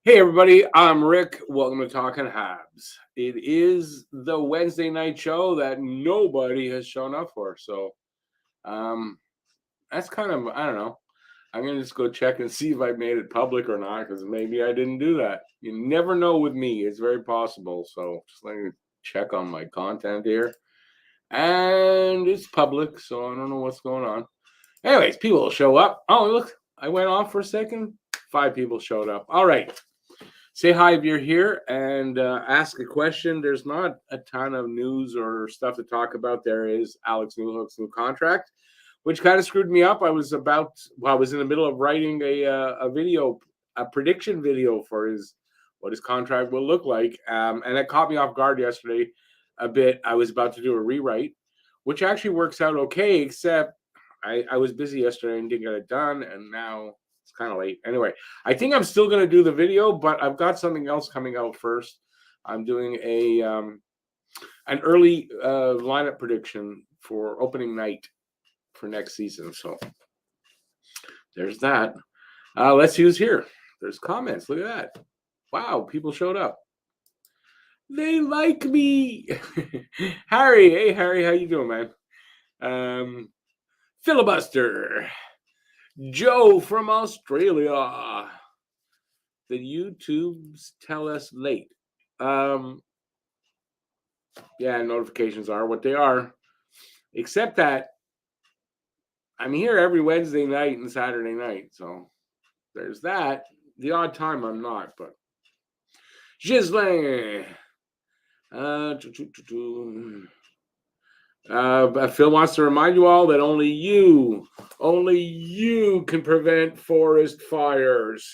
Hey everybody, I'm Rick. Welcome to Talking Habs. It is the Wednesday night show that nobody has shown up for, so um, that's kind of I don't know. I'm gonna just go check and see if I made it public or not, because maybe I didn't do that. You never know with me; it's very possible. So just let me check on my content here, and it's public, so I don't know what's going on. Anyways, people will show up. Oh, look, I went off for a second. 5 people showed up. All right. Say hi if you're here and ask a question. There's not a ton of news or stuff to talk about. There is Alex Newhook's new contract, which kind of screwed me up. I was in the middle of writing a prediction video for what his contract will look like, and it caught me off guard yesterday a bit. I was about to do a rewrite, which actually works out okay, except I was busy yesterday and didn't get it done, and now it's kind of late. Anyway, I think I'm still going to do the video, but I've got something else coming out first. I'm doing an early lineup prediction for opening night for next season. So there's that. Let's see who's here. There's comments. Look at that. Wow, people showed up. They like me. Harry, hey Harry, how you doing, man? Filibuster. Joe from Australia. The YouTubes tell us late. Yeah, notifications are what they are. Except that I'm here every Wednesday night and Saturday night. So there's that. The odd time I'm not, but Gislain. Phil wants to remind you all that only you can prevent forest fires.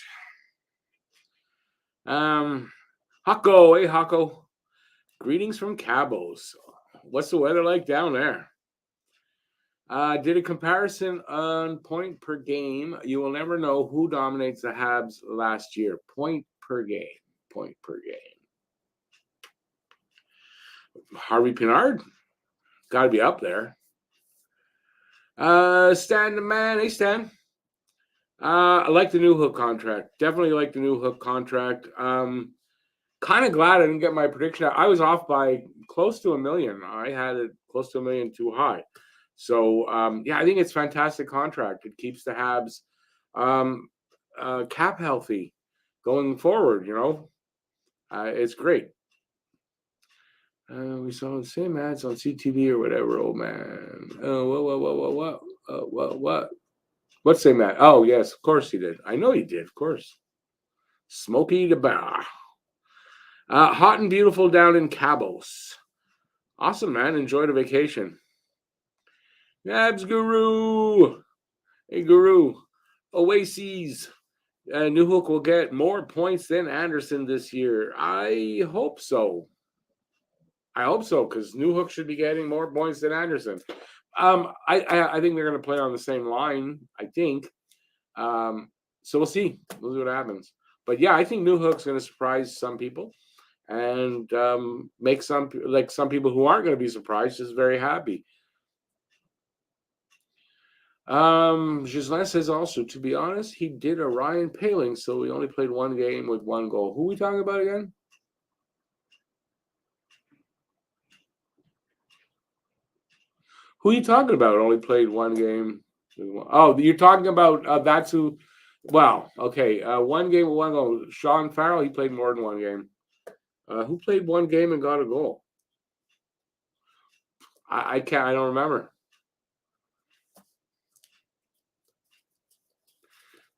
Hako, hey Hako. Greetings from Cabos. What's the weather like down there? Did a comparison on point per game. You will never know who dominates the Habs last year. Point per game. Point per game. Harvey Pinard? Got to be up there. Stan the man. Hey, Stan. I like the Newhook contract. Definitely like the Newhook contract. Kind of glad I didn't get my prediction. I was off by close to $1 million. I had it close to $1 million too high. So yeah, I think it's a fantastic contract. It keeps the Habs cap healthy going forward. It's great. We saw the same ads on CTV or whatever, old man. What? What same ad? Oh, yes, of course he did. I know he did, of course. Smokey the Bar. Hot and beautiful down in Cabos. Awesome, man. Enjoy the vacation. Habs Guru. Hey, Guru. Oases. Newhook will get more points than Anderson this year. I hope so. Because Newhook should be getting more points than Anderson. I think they're going to play on the same line. I think. So we'll see. We'll see what happens. But yeah, I think Newhook's going to surprise some people, and make some people who aren't going to be surprised just very happy. Gislain says also, to be honest, he did a Ryan Paling, so he only played one game with one goal. Who are we talking about again? Who are you talking about? Only played one game. Oh, you're talking about that's who. Well, okay. One game with one goal. Sean Farrell, he played more than one game. Who played one game and got a goal? I can't. I don't remember.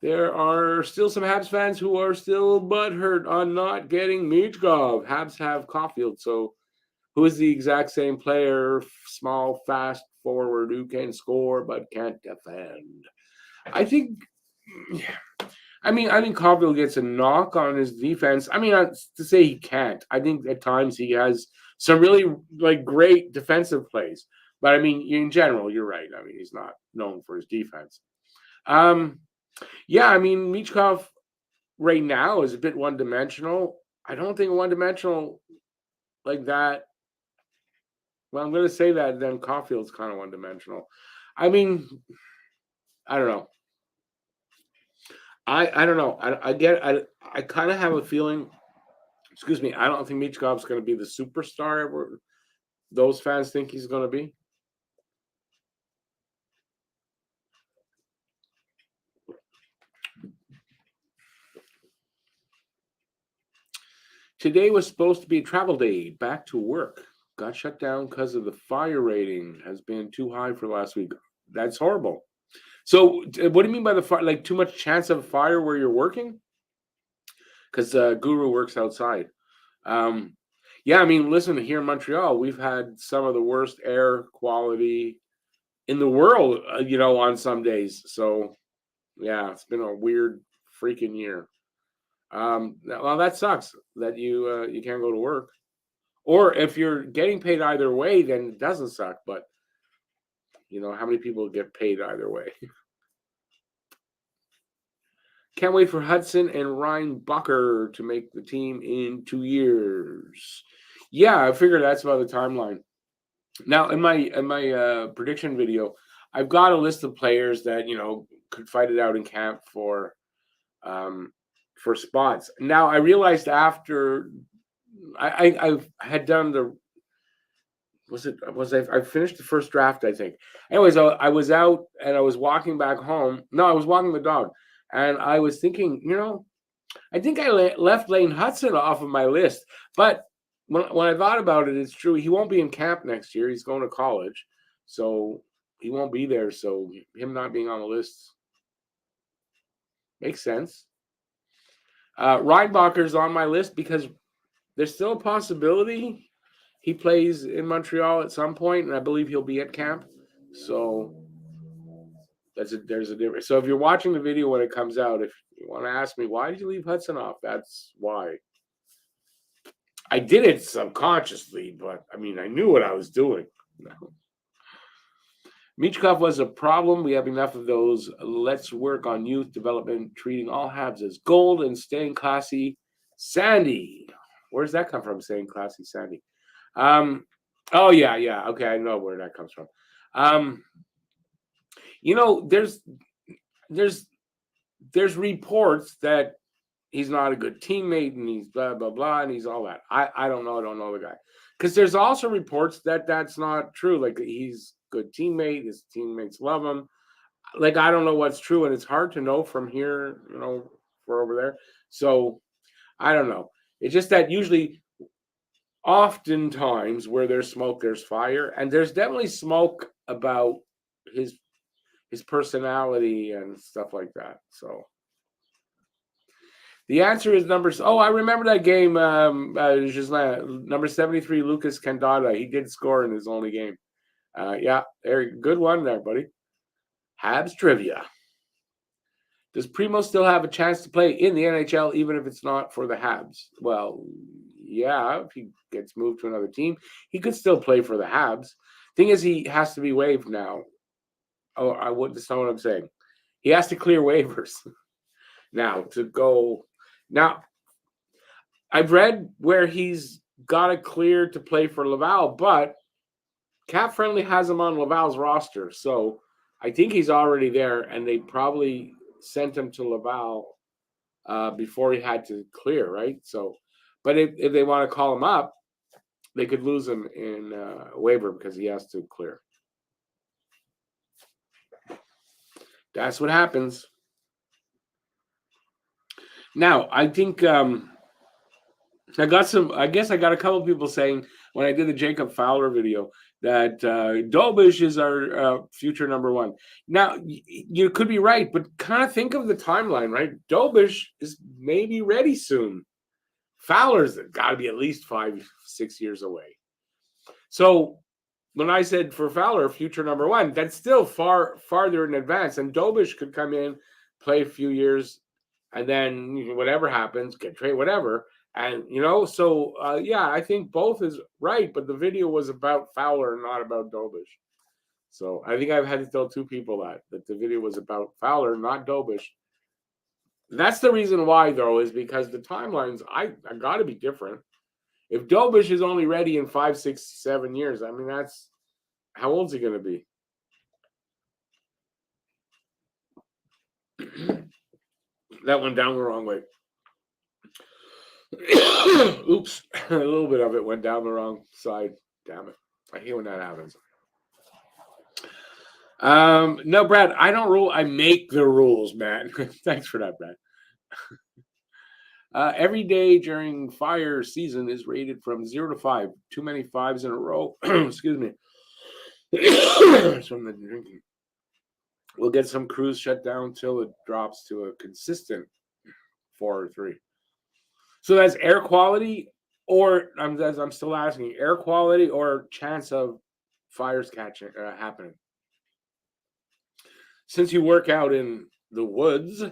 There are still some Habs fans who are still butthurt on not getting Michkov. Habs have Caulfield, so who is the exact same player, small, fast forward who can score but can't defend? I think Caulfield gets a knock on his defense. To say he can't. I think at times he has some really great defensive plays. But in general, you're right. He's not known for his defense. Yeah, Michkov right now is a bit one-dimensional. I don't think one-dimensional like that. Well, I'm going to say that then Caulfield's kind of one-dimensional. I don't know. I don't know. I kind of have a feeling. Excuse me. I don't think Michkov's going to be the superstar ever. Those fans think he's going to be. Today was supposed to be a travel day. Back to work. Got shut down because of the fire rating has been too high for last week. That's horrible. So, what do you mean by the fire? Like too much chance of fire where you're working? Because Guru works outside. Um, yeah, I mean, listen, here in Montreal, we've had some of the worst air quality in the world, on some days. So, yeah, it's been a weird freaking year. Well, that sucks that you can't go to work. Or if you're getting paid either way, then it doesn't suck. But how many people get paid either way? Can't wait for Hudson and Ryan Bucker to make the team in 2 years. Yeah, I figured that's about the timeline. Now, in my prediction video, I've got a list of players that could fight it out in camp um, for spots. Now, I realized after I had done the I finished the first draft, I think. Anyways, I was out and I was walking back home. No, I was walking the dog, and I was thinking, I think I left Lane Hudson off of my list. But when I thought about it, it's true. He won't be in camp next year. He's going to college, so he won't be there. So him not being on the list makes sense. Reinbacher's on my list because there's still a possibility he plays in Montreal at some point, and I believe he'll be at camp. So there's a difference. So if you're watching the video when it comes out, if you want to ask me why did you leave Hudson off, that's why. I did it subconsciously, but I mean I knew what I was doing. No. Michkov was a problem. We have enough of those. Let's work on youth development, treating all Habs as gold and staying classy. Sandy, where's that come from? Staying classy, Sandy. Oh yeah. Okay, I know where that comes from. There's reports that he's not a good teammate and he's blah blah blah and he's all that. I don't know. I don't know the guy because there's also reports that that's not true. Like he's a good teammate. His teammates love him. Like I don't know what's true, and it's hard to know from here. For over there. So I don't know. It's just that usually, oftentimes, where there's smoke, there's fire, and there's definitely smoke about his his personality and stuff like that. So the answer is numbers. Oh, I remember that game. Number 73, Lucas Candada. He did score in his only game. Yeah, there, good one there, buddy. Habs trivia. Does Primo still have a chance to play in the NHL, even if it's not for the Habs? Well, yeah, if he gets moved to another team, he could still play for the Habs. Thing is, he has to be waived now. Oh, that's not what I'm saying. He has to clear waivers now to go. Now, I've read where he's got it clear to play for Laval, but Cap Friendly has him on Laval's roster. So I think he's already there, and they probably sent him to Laval before he had to clear, right? So, but if they want to call him up, they could lose him in waiver because he has to clear. That's what happens. Now, I think I guess I got a couple of people saying when I did the Jacob Fowler video that Dobish is our future number one. Now, you could be right, but kind of think of the timeline, right? Dobish is maybe ready soon. Fowler's got to be at least 5-6 years away. So when I said for Fowler, future number one, that's still farther in advance. And Dobish could come in, play a few years, and then whatever happens, get traded, whatever. And, yeah, I think both is right, but the video was about Fowler, not about Dobish. So I think I've had to tell two people that the video was about Fowler, not Dobish. That's the reason why, though, is because the timelines, I got to be different. If Dobish is only ready in 5, 6, 7 years, I mean, that's how old's he going to be? That went down the wrong way. Oops. A little bit of it went down the wrong side. Damn it. I hate when that happens. No, Brad, I don't rule. I make the rules, man. Thanks for that, Brad. Every day during fire season is rated from 0 to 5. Too many fives in a row. Excuse me. It's from the drinking. We'll get some crews shut down till it drops to a consistent 4 or 3. So that's air quality, or I'm still asking, air quality or chance of fires happening. Since you work out in the woods,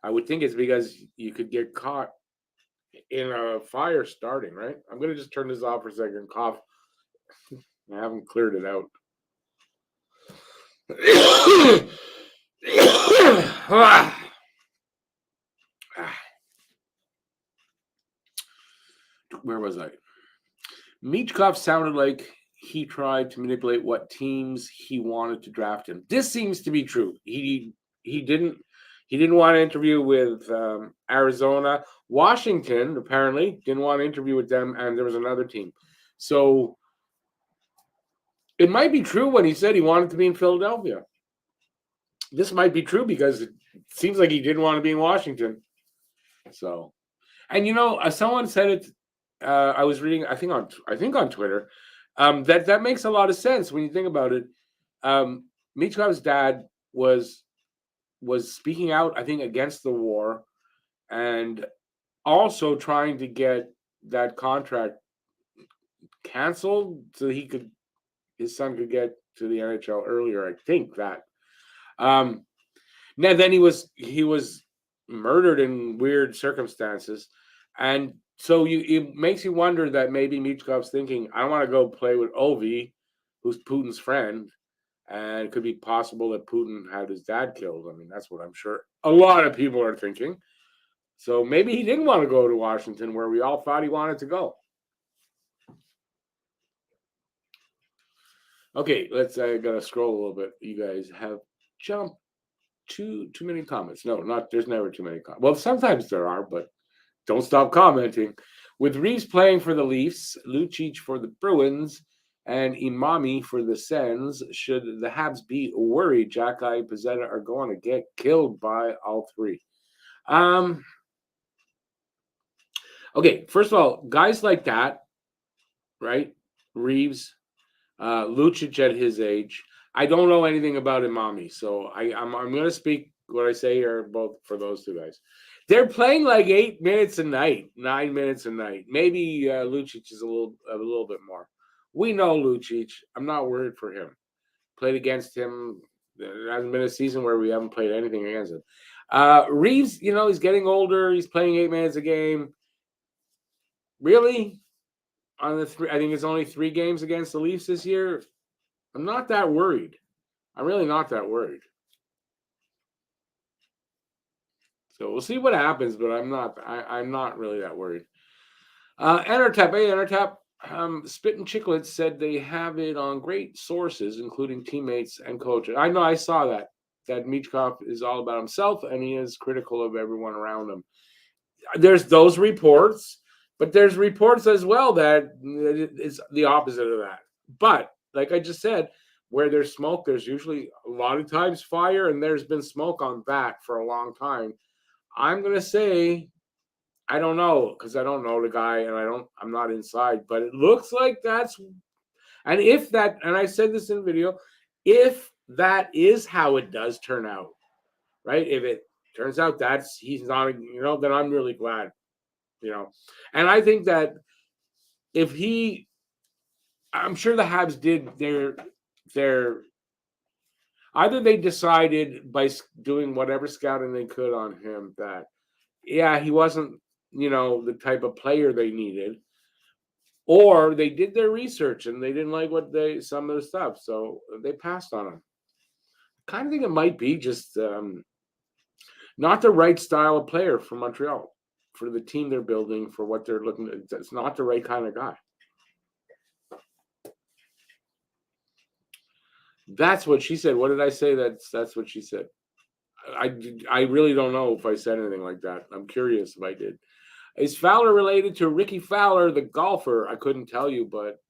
I would think it's because you could get caught in a fire starting, right? I'm going to just turn this off for a second. Cough. I haven't cleared it out. Where was I? Michkov sounded like he tried to manipulate what teams he wanted to draft him. This seems to be true. He didn't want to interview with Arizona. Washington apparently didn't want to interview with them, and there was another team. So it might be true when he said he wanted to be in Philadelphia. This might be true because it seems like he didn't want to be in Washington. So, and someone said it. I was reading, I think on Twitter, that makes a lot of sense when you think about it. Michkov's dad was speaking out, I think, against the war, and also trying to get that contract canceled so his son could get to the NHL earlier. I think that. Now then he was murdered in weird circumstances, and so it makes you wonder that maybe Michkov's thinking, I want to go play with Ovi, who's Putin's friend, and it could be possible that Putin had his dad killed. I mean, that's what I'm sure a lot of people are thinking. So maybe he didn't want to go to Washington, where we all thought he wanted to go. Okay, I gotta scroll a little bit. You guys have jumped too many comments. No, there's never too many comments. Well, sometimes there are, but don't stop commenting. With Reeves playing for the Leafs, Lucic for the Bruins, and Imami for the Sens, should the Habs be worried Xhekaj and Pezzetta are going to get killed by all three? Okay, first of all, guys like that, right? Reeves, Lucic at his age. I don't know anything about Imami, so I'm going to speak what I say are both for those two guys. They're playing like 8 minutes a night, 9 minutes a night. Maybe Lucic is a little bit more. We know Lucic. I'm not worried for him. Played against him. There hasn't been a season where we haven't played anything against him. Reeves, he's getting older. He's playing 8 minutes a game. Really? I think it's only 3 games against the Leafs this year. I'm not that worried. I'm really not that worried. So we'll see what happens, but I'm not really that worried. Entertap, Spit and Chicklets said they have it on great sources, including teammates and coaches. I know, I saw that Michkov is all about himself and he is critical of everyone around him. There's those reports, but there's reports as well that it's the opposite of that. But like I just said, where there's smoke, there's usually a lot of times fire, and there's been smoke on that for a long time. I'm going to say, I don't know, because I don't know the guy and I'm not inside, but it looks like that's, and if that, and I said this in the video, if that is how it does turn out, right? If it turns out he's not, then I'm really glad, and I think that I'm sure the Habs did their either they decided by doing whatever scouting they could on him that, yeah, he wasn't, the type of player they needed, or they did their research and they didn't like some of the stuff, so they passed on him. I kind of think it might be just not the right style of player for Montreal, for the team they're building, for what they're looking at. It's not the right kind of guy. That's what she said. What did I say? That's what she said. I really don't know if I said anything like that. I'm curious if I did. Is Fowler related to Ricky Fowler, the golfer? I couldn't tell you, but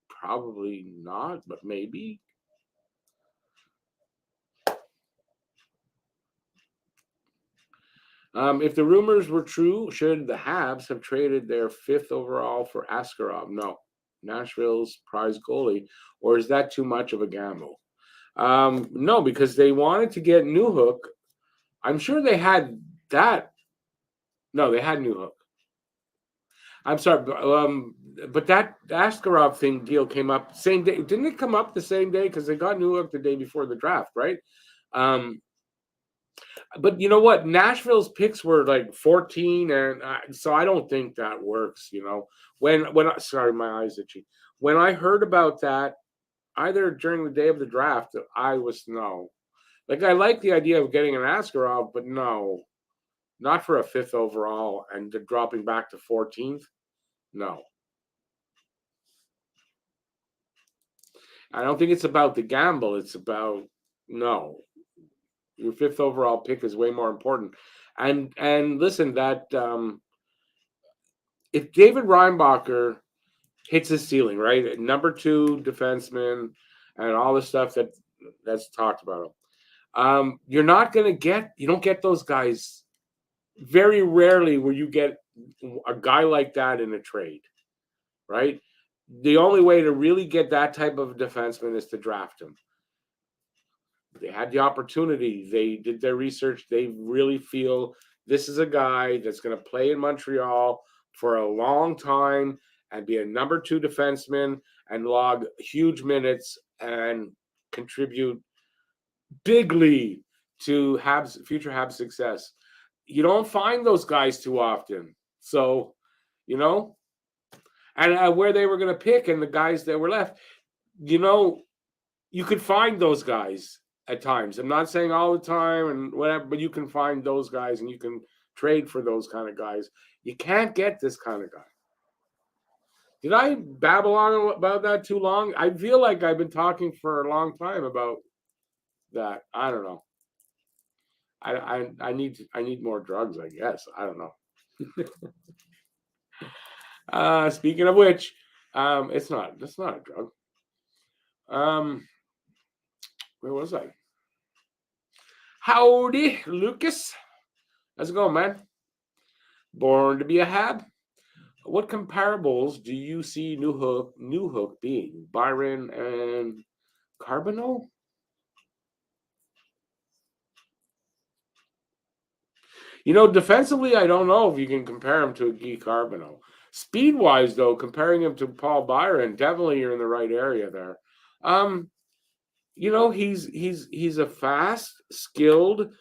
probably not, but maybe. If the rumors were true, should the Habs have traded their 5th overall for Askarov? No. Nashville's prize goalie, or is that too much of a gamble? No, because they wanted to get Newhook. I'm sure they had that. No, they had Newhook. I'm sorry, but that Askarov thing deal came up same day. Didn't it come up the same day? Because they got Newhook the day before the draft, right? Um, but you know what? Nashville's picks were like 14, and so I don't think that works. When sorry, my eyes itchy. When I heard about that, either during the day of the draft, I was no. Like I like the idea of getting an Askarov, but no, not for a 5th overall and dropping back to 14th. No, I don't think it's about the gamble. It's about no. Your 5th overall pick is way more important. And listen, that if David Reinbacher hits his ceiling, right, number 2 defenseman, and all the stuff that's talked about him, you're not going to get. You don't get those guys. Very rarely will you get a guy like that in a trade, right? The only way to really get that type of defenseman is to draft him. They had the opportunity. They did their research. They really feel this is a guy that's going to play in Montreal for a long time and be a number 2 defenseman and log huge minutes and contribute bigly to future Habs success. You don't find those guys too often. So, you know, and where they were going to pick and the guys that were left, you could find those guys at times. I'm not saying all the time and whatever, but you can find those guys and you can trade for those kind of guys. You can't get this kind of guy. Did I babble on about that too long? I feel like I've been talking for a long time about that. I don't know. I need more drugs, I guess. I don't know. Speaking of which, it's not a drug. Where was I? Howdy, Lucas. How's it going, man? Born to be a Hab. What comparables do you see Newhook being? Byron and Carbonell? Defensively, I don't know if you can compare him to a Guy Carbonell. Speed-wise, though, comparing him to Paul Byron, definitely you're in the right area there. He's a fast, skilled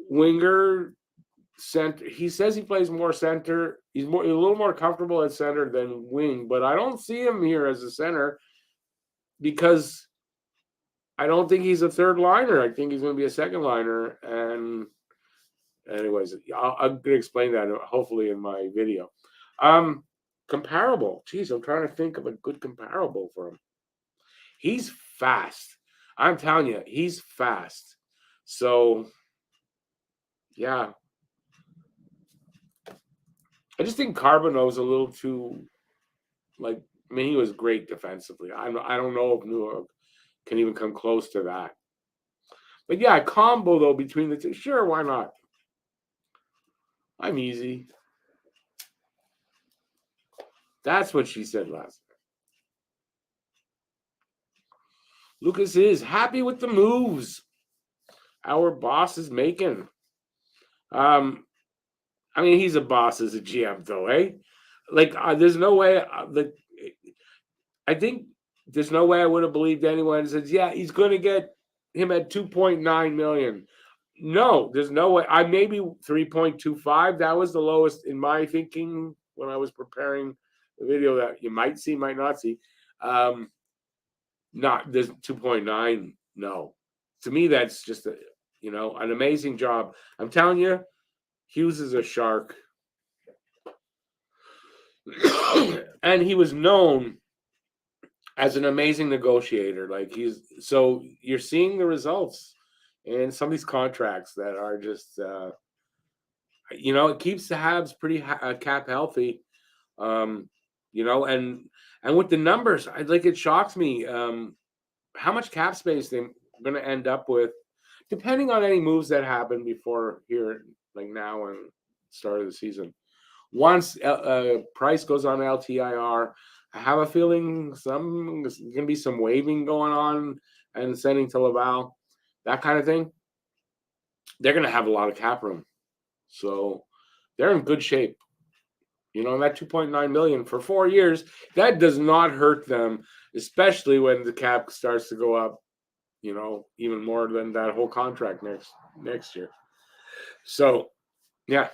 winger center. He says he plays more center. He's a little more comfortable at center than wing, but I don't see him here as a center because I don't think he's a third liner. I think he's going to be a second liner. And anyways, I'm going to explain that hopefully in my video. Comparable. Geez, I'm trying to think of a good comparable for him. He's fast. I'm telling you, he's fast. So, yeah. I just think Carbonell's a little too, he was great defensively. I don't know if Newhook can even come close to that. But yeah, a combo, though, between the two. Sure, why not? I'm easy. That's what she said last night. Lucas is happy with the moves our boss is making. He's a boss as a GM, though, eh? There's no way. I think there's no way I would have believed anyone who says, yeah, he's going to get him at $2.9 million. No, there's no way. I maybe 3.25. That was the lowest in my thinking when I was preparing the video that you might see, might not see. Not there's 2.9. No, to me that's just an amazing job. I'm telling you, Hughes is a shark, and he was known as an amazing negotiator. So you're seeing the results. and some of these contracts that are just, it keeps the Habs pretty cap healthy. Um, and with the numbers, it shocks me how much cap space they're going to end up with, depending on any moves that happen before here, like now and start of the season. Once Price goes on LTIR, I have a feeling there's going to be some waving going on and sending to Laval, that kind of thing. They're going to have a lot of cap room, so they're in good shape. That 2.9 million for 4 years, that does not hurt them, especially when the cap starts to go up, even more than that whole contract next year. So, yeah.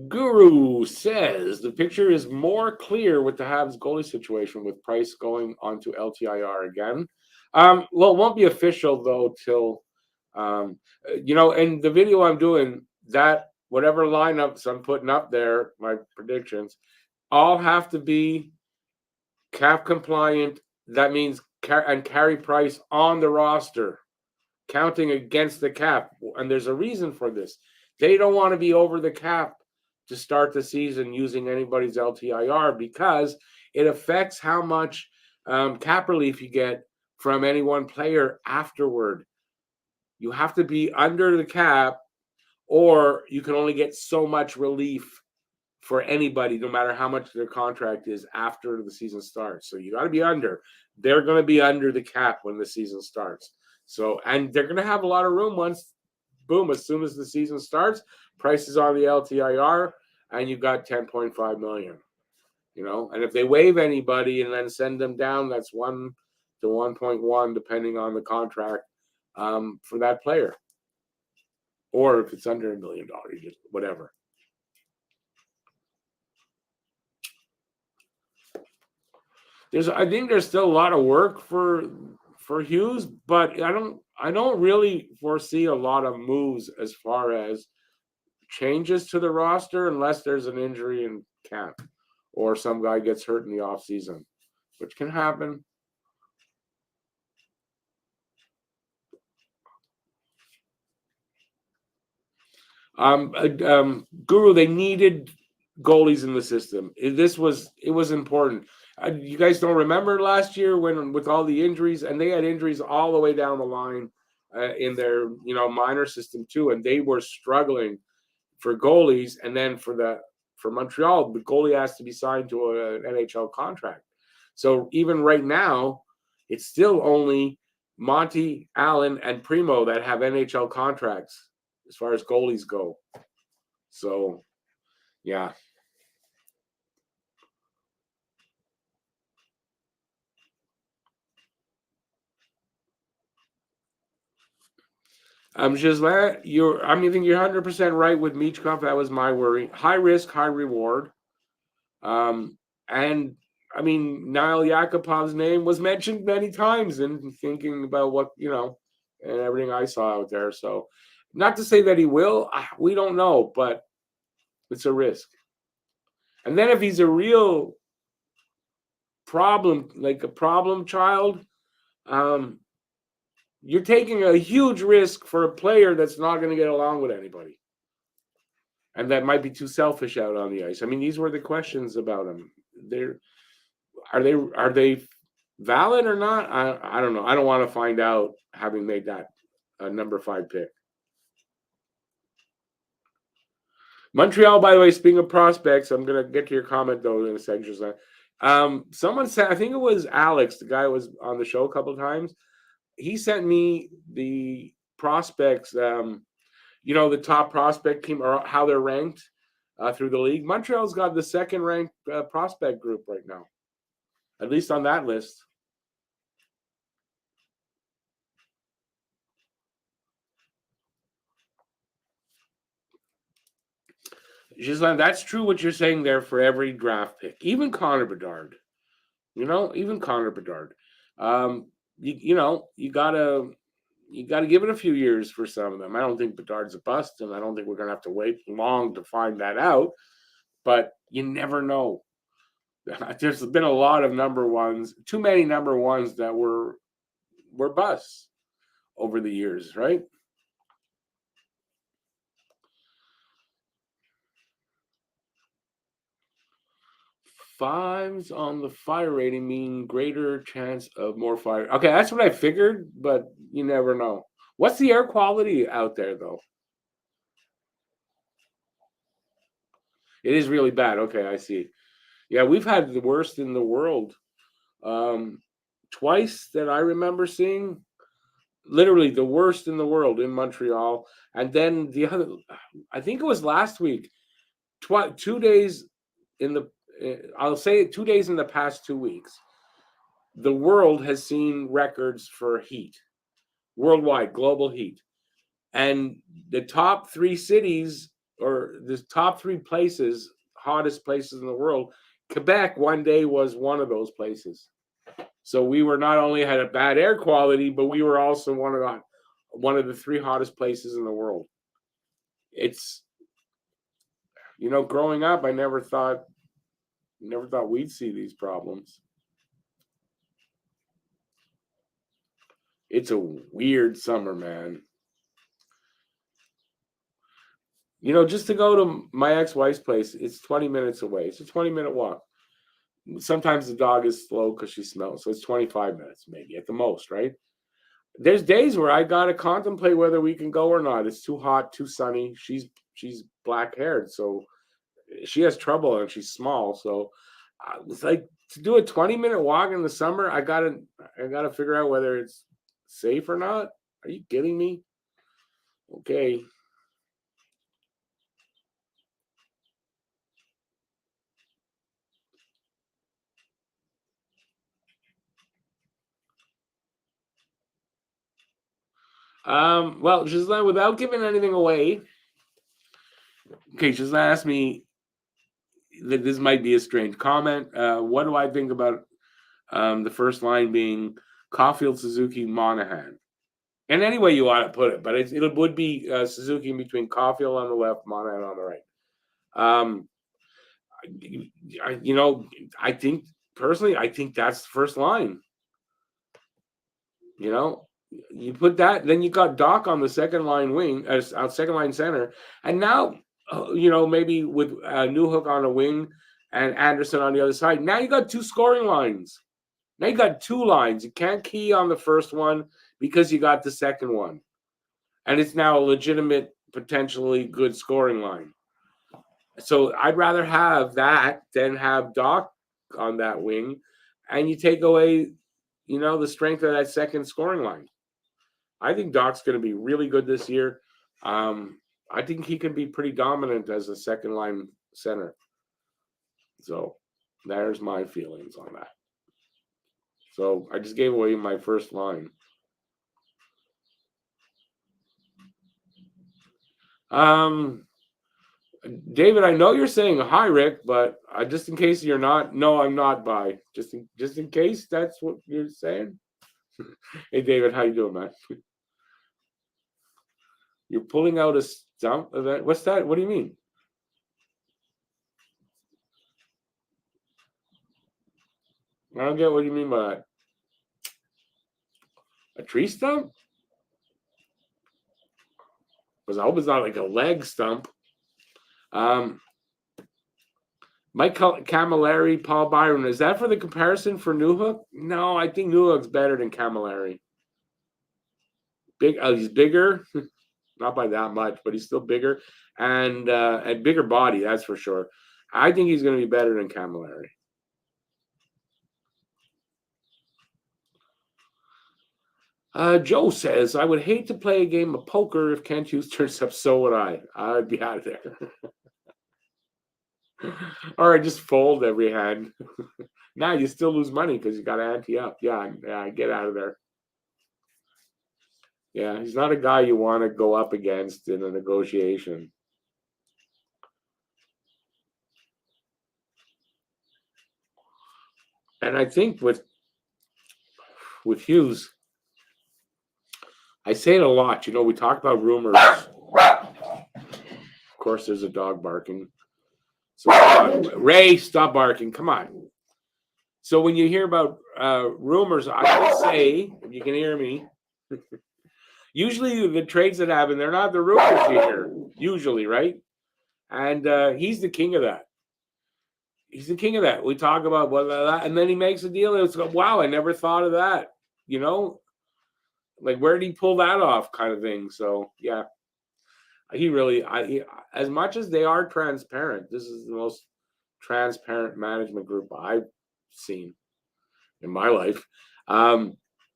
Guru says the picture is more clear with the Habs goalie situation, with Price going onto LTIR again. Well, it won't be official though till, in the video I'm doing, that whatever lineups I'm putting up there, my predictions, all have to be cap compliant. That means carry Price on the roster, counting against the cap. And there's a reason for this. They don't want to be over the cap to start the season using anybody's LTIR, because it affects how much cap relief you get from any one player afterward. You have to be under the cap, or you can only get so much relief for anybody, no matter how much their contract is after the season starts. So you got to be under. They're going to be under the cap when the season starts. So, and they're going to have a lot of room once, boom, as soon as the season starts, Price is on the LTIR, and you've got 10.5 million. And if they waive anybody and then send them down, that's 1 to 1.1, depending on the contract for that player. Or if it's under $1 million, just whatever. I think there's still a lot of work for Hughes, but I don't really foresee a lot of moves as far as changes to the roster, unless there's an injury in camp or some guy gets hurt in the offseason, which can happen. Guru, they needed goalies in the system. It was important. You guys don't remember last year when, with all the injuries, and they had injuries all the way down the line in their minor system too, and they were struggling for goalies. And then for Montreal, the goalie has to be signed to an NHL contract. So even right now, it's still only Monty, Allen, and Primo that have NHL contracts as far as goalies go. So, yeah. I think you're 100% right with Michkov. That was my worry. High risk, high reward. And I mean, Niall Yakupov's name was mentioned many times, and thinking about what, and everything I saw out there. So, not to say that he will, we don't know, but it's a risk. And then if he's a real problem, like a problem child, you're taking a huge risk for a player that's not going to get along with anybody, and that might be too selfish out on the ice. I mean, these were the questions about him. Are they valid or not? I don't know. I don't want to find out, having made that number 5 pick. Montreal, by the way, speaking of prospects, I'm going to get to your comment though in a second. Someone said, I think it was Alex, the guy who was on the show a couple of times. He sent me the prospects, the top prospect team, or how they're ranked through the league. Montreal's got the second ranked prospect group right now, at least on that list. Gislain, that's true what you're saying there for every draft pick. Even Connor Bedard. Even Connor Bedard. You gotta give it a few years for some of them. I don't think Bedard's a bust, and I don't think we're gonna have to wait long to find that out. But you never know. There's been a lot of number ones, too many number ones that were busts over the years, right? Fives on the fire rating mean greater chance of more fire. Okay, that's what I figured, but you never know. What's the air quality out there, though? It is really bad. Okay, I see. Yeah, we've had the worst in the world. Um, Twice that I remember seeing, literally the worst in the world in Montreal. And then the other, I think it was last week, 2 days in the, I'll say 2 days in the past 2 weeks, the world has seen records for heat, worldwide, global heat. And the top three cities, or the top three places, hottest places in the world, Quebec one day was one of those places. So we were not only had a bad air quality, but we were also one of the three hottest places in the world. It's, growing up, I never thought we'd see these problems. It's a weird summer, man. Just to go to my ex-wife's place, it's 20 minutes away. It's a 20-minute walk. Sometimes the dog is slow because she smells, so it's 25 minutes maybe at the most, right? There's days where I gotta contemplate whether we can go or not. It's too hot, too sunny. She's black-haired, so she has trouble and she's small. So it's like, to do a 20-minute walk in the summer, I gotta figure out whether it's safe or not. Are you kidding me? Okay. Well, Giselle, without giving anything away, okay, Giselle asked me that this might be a strange comment. What do I think about the first line being Caulfield, Suzuki, Monahan? And any way you want to put it, but it would be Suzuki in between Caulfield on the left, Monahan on the right. I think personally, I think that's the first line. You put that, then you got Doc on the second line wing, as second line center, and now maybe with Newhook on a wing and Anderson on the other side. Now you got two scoring lines. Now you got two lines. You can't key on the first one because you got the second one, and it's now a legitimate, potentially good scoring line. So I'd rather have that than have Doc on that wing, and you take away, the strength of that second scoring line. I think Doc's going to be really good this year. I think he can be pretty dominant as a second line center. So there's my feelings on that. So I just gave away my first line. David, I know you're saying hi, Rick, but just in case you're not, no, I'm not by. Just in case that's what you're saying. Hey, David, how you doing, man? You're pulling out a stump event. What's that? What do you mean? I don't get what you mean by that. A tree stump? Because I hope it's not like a leg stump. Mike Camilleri, Paul Byron. Is that for the comparison for Newhook? No, I think Newhook's better than Camilleri. He's bigger. Not by that much, but he's still bigger and bigger body, that's for sure. I think he's going to be better than Camilleri. Joe says, I would hate to play a game of poker if Kent Hughes turns up, so would I. I'd be out of there. Or I just fold every hand. Now you still lose money because you got to ante up. Yeah, get out of there. Yeah, he's not a guy you want to go up against in a negotiation. And I think with Hughes, I say it a lot. We talk about rumors. Of course, there's a dog barking. So Ray, stop barking. Come on. So when you hear about rumors, I would say, if you can hear me, usually the trades that happen, they're not the rumors you hear, usually, right? And he's the king of that. He's the king of that. We talk about blah, blah, blah, and then he makes a deal. And it's like, wow, I never thought of that. You know, like where did he pull that off, kind of thing. So yeah, he really, as much as they are transparent, this is the most transparent management group I've seen in my life.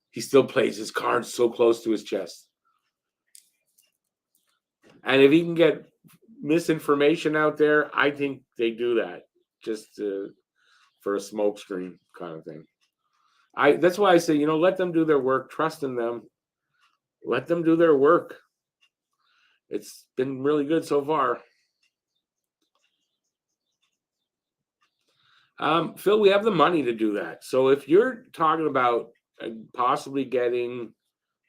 He still plays his cards so close to his chest, and if he can get misinformation out there, I think they do that just for a smokescreen kind of thing. That's why I say, let them do their work. Trust in them. Let them do their work. It's been really good so far. Phil, we have the money to do that. So if you're talking about possibly getting,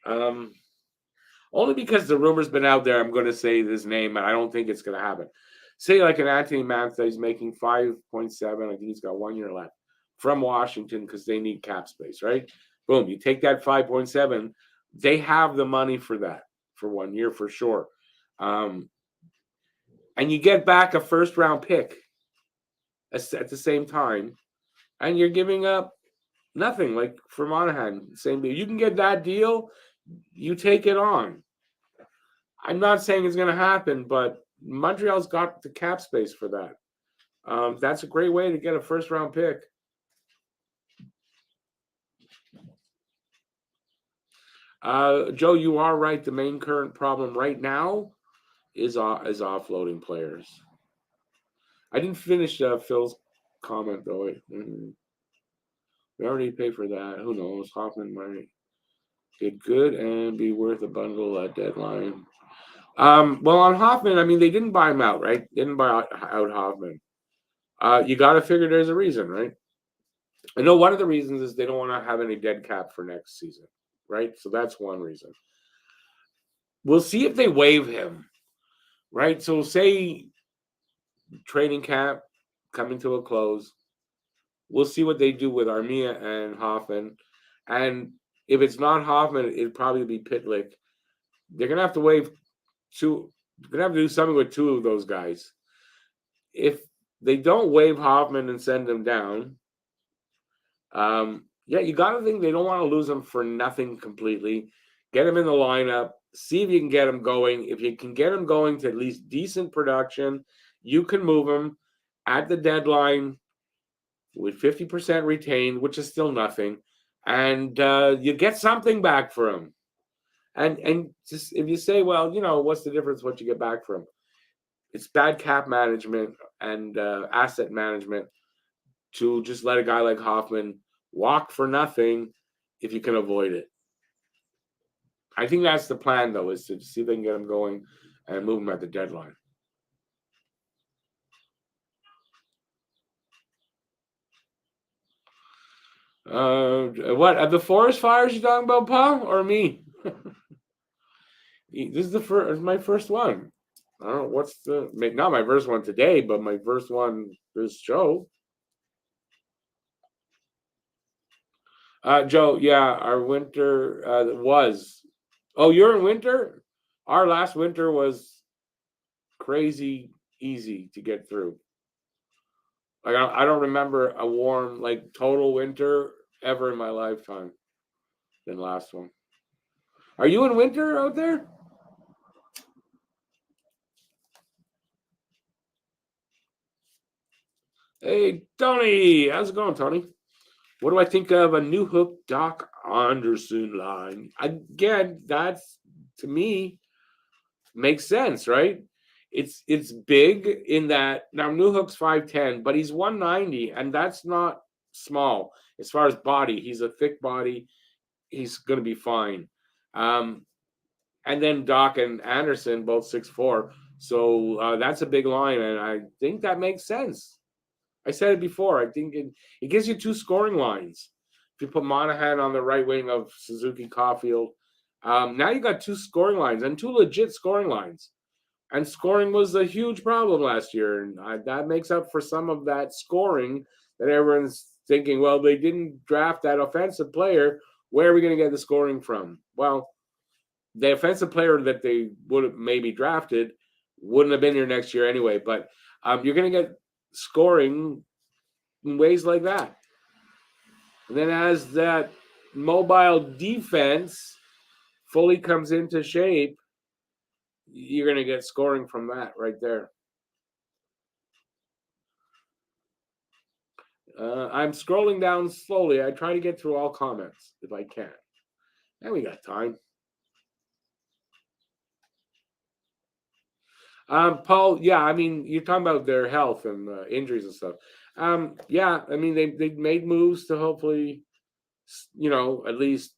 only because the rumor's been out there, I'm going to say this name, and I don't think it's going to happen. Say like an Anthony Mantha, he's making 5.7. I think he's got 1 year left from Washington because they need cap space, right? Boom, you take that 5.7. They have the money for that for 1 year for sure. And you get back a first-round pick at the same time, and you're giving up nothing, like for Monahan, same deal. You can get that deal, you take it on. I'm not saying it's going to happen, but Montreal's got the cap space for that. That's a great way to get a first-round pick. Joe, you are right. The main current problem right now is offloading players. I didn't finish Phil's comment, though. We already paid for that. Who knows? Hoffman might get good and be worth a bundle at deadline. Well, on Hoffman, I mean, they didn't buy him out, right? They didn't buy out Hoffman. You got to figure there's a reason, right? I know one of the reasons is they don't want to have any dead cap for next season, right? So that's one reason. We'll see if they waive him, right? So say training camp coming to a close. We'll see what they do with Armia and Hoffman. And if it's not Hoffman, it'd probably be Pitlick. They're going to have to waive two. They're going to have to do something with two of those guys. If they don't waive Hoffman and send him down, you got to think they don't want to lose him for nothing completely. Get him in the lineup. See if you can get him going. If you can get him going to at least decent production, you can move him at the deadline with 50% retained, which is still nothing. And you get something back for him. And just if you say, well, what's the difference what you get back from? It's bad cap management and asset management to just let a guy like Hoffman walk for nothing if you can avoid it. I think that's the plan, though, is to see if they can get him going and move him at the deadline. What are the forest fires you talking about, Paul, or me? This is my first one. I don't know not my first one today, but my first one this show. Joe, yeah, our winter was. Oh, you're in winter? Our last winter was crazy easy to get through. Like I don't remember a warm, like total winter ever in my lifetime than last one. Are you in winter out there? Hey, Tony. How's it going, Tony? What do I think of a Newhook Doc Anderson line? Again, that's, to me, makes sense, right? It's big in that now Newhook's 5'10", but he's 190, and that's not small as far as body. He's a thick body. He's going to be fine. And then Doc and Anderson, both 6'4". So that's a big line, and I think that makes sense. I said it before. I think it gives you two scoring lines. If you put Monahan on the right wing of Suzuki Caulfield, now you got two scoring lines and two legit scoring lines. And scoring was a huge problem last year, and that makes up for some of that scoring that everyone's thinking, well, they didn't draft that offensive player. Where are we going to get the scoring from? Well, the offensive player that they would have maybe drafted wouldn't have been here next year anyway. But you're going to get scoring in ways like that. And then as that mobile defense fully comes into shape, you're going to get scoring from that right there. I'm scrolling down slowly. I try to get through all comments if I can. And we got time. Paul, yeah, I mean, you're talking about their health and injuries and stuff. Yeah, I mean, they made moves to hopefully, at least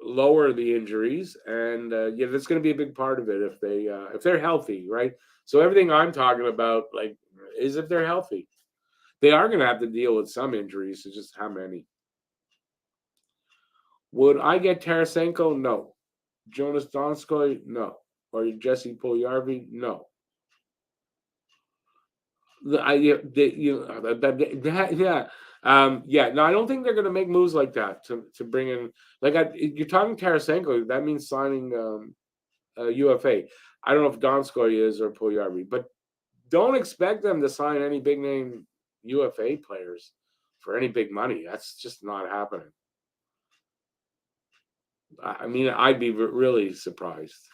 lower the injuries, and yeah, that's going to be a big part of it if they're healthy, right? So everything I'm talking about, like, is if they're healthy. They are going to have to deal with some injuries. It's just how many. Would I get Tarasenko? No. Jonas Donskoy? No. Or Jesse Puljujarvi? No. Yeah. Yeah. No, I don't think they're going to make moves like that to bring in. Like, you're talking Tarasenko. That means signing UFA. I don't know if Donskoy is or Puljujarvi, but don't expect them to sign any big name UFA players for any big money. That's just not happening. I mean, I'd be really surprised.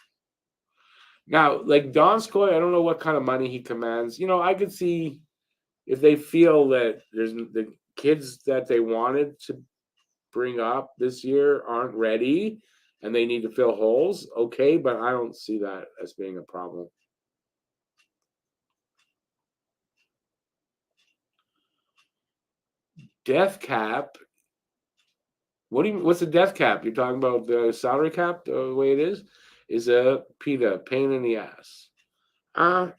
Now, like Donskoy, I don't know what kind of money he commands. I could see if they feel that there's the kids that they wanted to bring up this year aren't ready and they need to fill holes, okay, but I don't see that as being a problem. Death cap. What's the death cap? You're talking about the salary cap, the way it is a PETA pain in the ass. I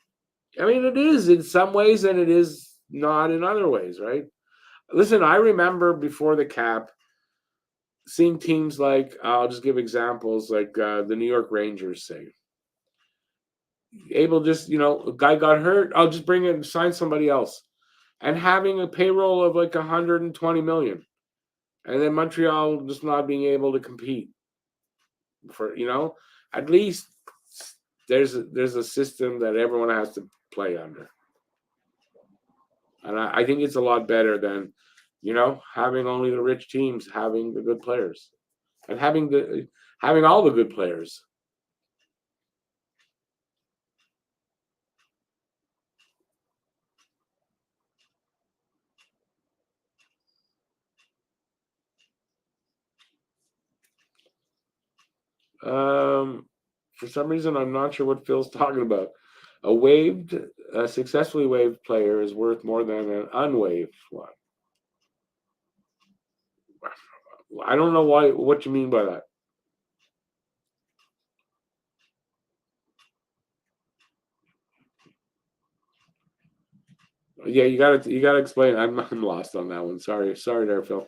mean, it is in some ways, and it is not in other ways, right? Listen, I remember before the cap, seeing teams like I'll just give examples like the New York Rangers, say, able just a guy got hurt, I'll just bring in sign somebody else, and having a payroll of like 120 million, and then Montreal just not being able to compete for at least there's a system that everyone has to play under. And I think it's a lot better than, having only the rich teams having the good players and having all the good players. For some reason, I'm not sure what Phil's talking about. A successfully waived player is worth more than an unwaived one. I don't know what you mean by that. Yeah, you gotta explain. I'm lost on that one. Sorry there, Phil.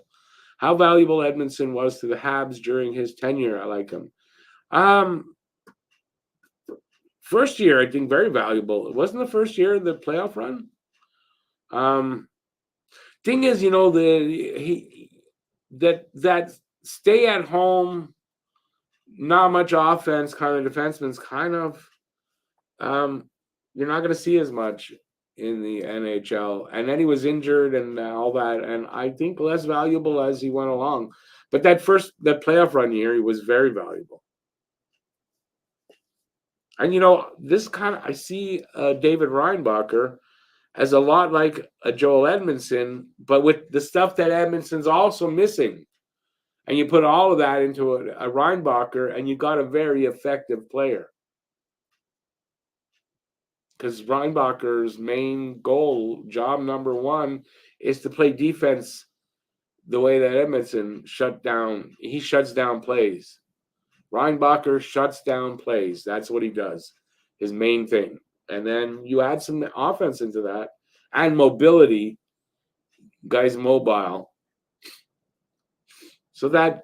How valuable Edmondson was to the Habs during his tenure. I like him. Um, First year, I think very valuable. It wasn't the first year of the playoff run. Um, Thing is, that stay at home, not much offense kind of defenseman's kind of you're not going to see as much in the NHL. And then he was injured and all that, and I think less valuable as he went along. But that playoff run year, he was very valuable. And this kind of I see David Reinbacher as a lot like a Joel Edmondson, but with the stuff that Edmondson's also missing. And you put all of that into a Reinbacher, and you got a very effective player. Because Reinbacher's main goal, job number one, is to play defense the way that Edmondson he shuts down plays. Reinbacher shuts down plays. That's what he does, his main thing. And then you add some offense into that and mobility, guys mobile. So that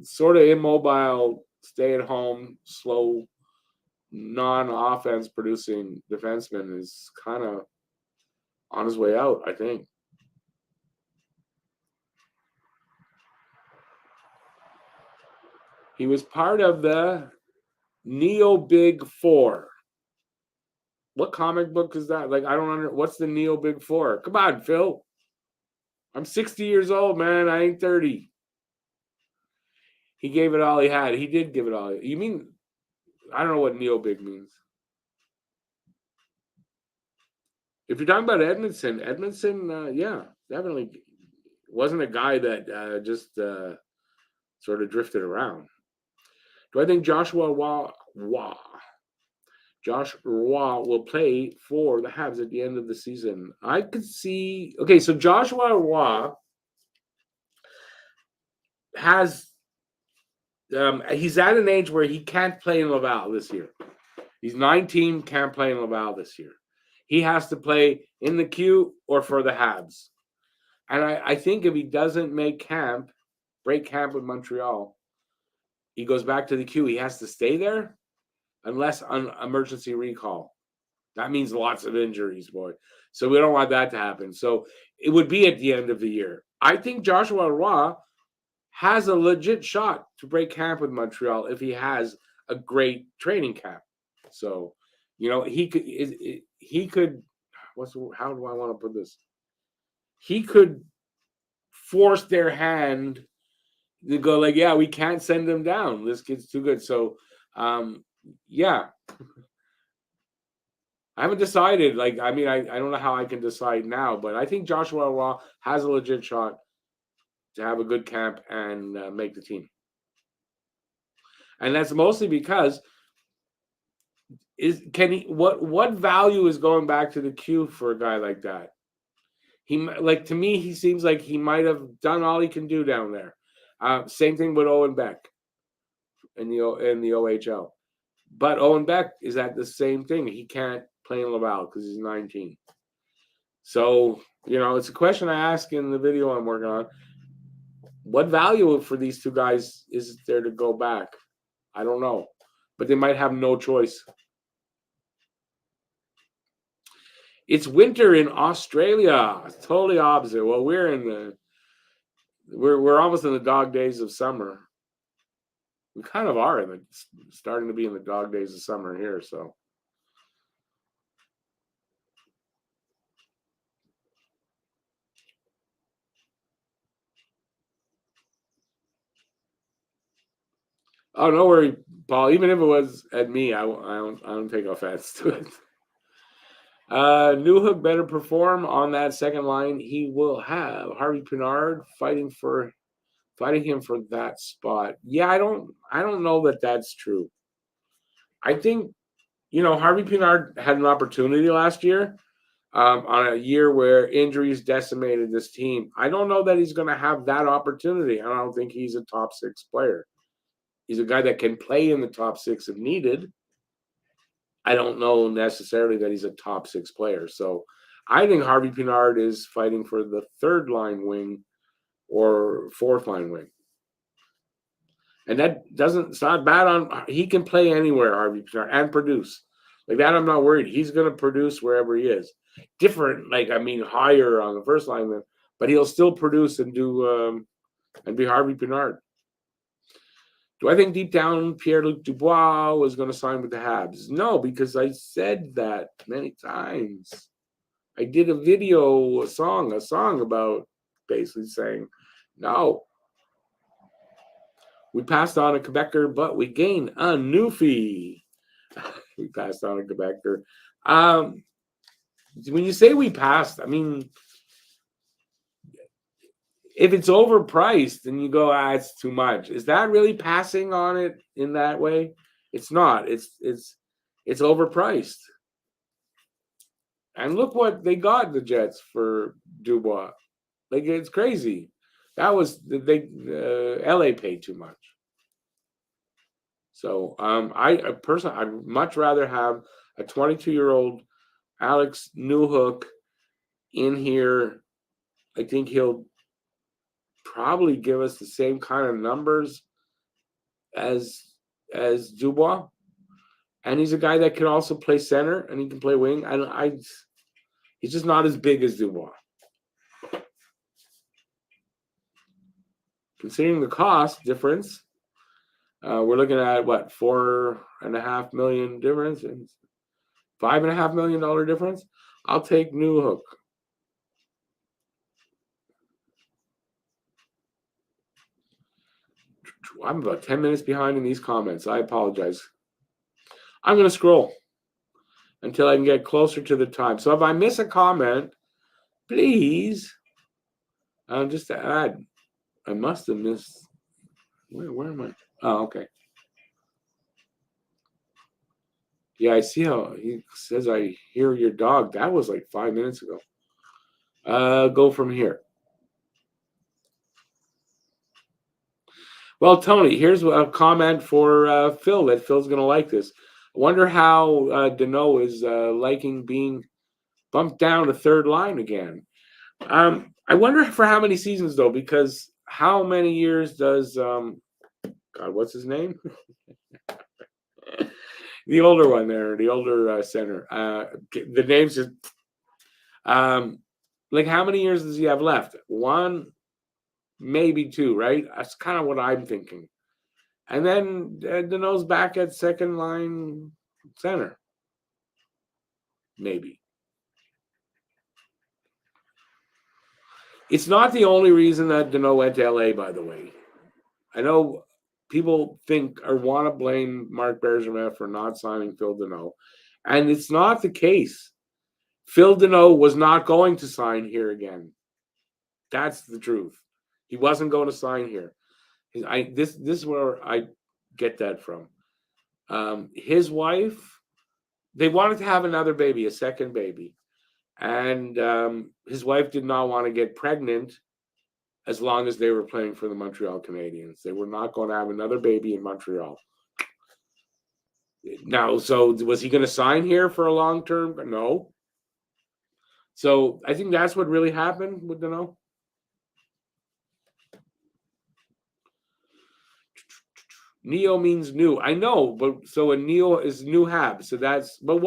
sort of immobile, stay at home, slow, non-offense producing defenseman is kind of on his way out, I think. He was part of the Neo Big Four. What comic book is that? Like, I don't know. What's the Neo Big Four? Come on, Phil. I'm 60 years old, man. I ain't 30. He gave it all he had. He did give it all. You mean, I don't know what Neo Big means. If you're talking about Edmondson, yeah, definitely wasn't a guy that just sort of drifted around. Do I think Josh Roy will play for the Habs at the end of the season? I could see. Okay, so Joshua Roy has. He's at an age where he can't play in Laval this year. He's 19, can't play in Laval this year. He has to play in the Q or for the Habs. And I think if he doesn't break camp with Montreal, he goes back to the Q. He has to stay there unless on emergency recall. That means lots of injuries, boy. So we don't want that to happen. So it would be at the end of the year. I think Joshua Roy has a legit shot to break camp with Montreal if he has a great training camp. So, he could. How do I want to put this? He could force their hand to go like, yeah, we can't send him down. This kid's too good. So, yeah. I haven't decided. Like, I mean, I don't know how I can decide now, but I think Joshua Roy has a legit shot to have a good camp and make the team. And that's mostly because what value is going back to the Q for a guy like that? To me, he seems like he might have done all he can do down there. Same thing with Owen Beck in the OHL. But Owen Beck is at the same thing. He can't play in Laval because he's 19. So, it's a question I ask in the video I'm working on. What value for these two guys is there to go back? I don't know. But they might have no choice. It's winter in Australia. It's totally opposite. Well, we're almost in the dog days of summer. We kind of are starting to be in the dog days of summer here, so. Oh, no worry, Paul. Even if it was at me, I don't take offense to it. Newhook better perform on that second line. He will have Harvey Pinard fighting him for that spot. Yeah, I don't know that that's true. I think, Harvey Pinard had an opportunity last year on a year where injuries decimated this team. I don't know that he's going to have that opportunity. I don't think he's a top 6 player. He's a guy that can play in the top 6 if needed. I don't know necessarily that he's a top 6 player. So I think Harvey Pinard is fighting for the 3rd line wing or 4th line wing. And it's not bad he can play anywhere, Harvey Pinard, and produce. Like that, I'm not worried. He's going to produce wherever he is. Different, higher on the first line, but he'll still produce and do and be Harvey Pinard. Do I think deep down Pierre-Luc Dubois was going to sign with the Habs? No, because I said that many times. I did a song about basically saying, no. We passed on a Quebecer, but we gained a Newfie. We passed on a Quebecer. When you say we passed, I mean, if it's overpriced and you go, it's too much. Is that really passing on it in that way? It's not. It's overpriced. And look what they got the Jets for Dubois. It's crazy. That was LA paid too much. So I'd much rather have a 22-year-old Alex Newhook in here. I think he'll probably give us the same kind of numbers as Dubois, and he's a guy that can also play center and he can play wing. He's just not as big as Dubois. Considering the cost difference, We're looking at what, $4.5 million difference, and $5.5 million difference. I'll take Newhook. I'm about 10 minutes behind in these comments. I apologize. I'm going to scroll until I can get closer to the time. So if I miss a comment, please, just to add, I must have missed. Where am I? Oh, okay. Yeah, I see how he says I hear your dog. That was like 5 minutes ago. Go from here. Well, Tony, here's a comment for Phil that Phil's going to like this. I wonder how Deneau is liking being bumped down to third line again. I wonder for how many seasons, though, because how many years does, God, what's his name? The older one there, the older center. The name's just, like, how many years does he have left? One, maybe two, right? That's kind of what I'm thinking. And then Deneau's back at second line center. Maybe. It's not the only reason that Deneau went to LA, by the way. I know people think or want to blame Mark Bergevin for not signing Phil Deneau, and it's not the case. Phil Deneau was not going to sign here again. That's the truth. He wasn't going to sign here. This is where I get that from. His wife, they wanted to have another baby, a second baby, and his wife did not want to get pregnant as long as they were playing for the Montreal Canadiens. They were not going to have another baby in Montreal. Now, so was he going to sign here for a long term? No. So I think that's what really happened with Deneau. Neo means new. I know, but so a Neo is new Habs. So that's, but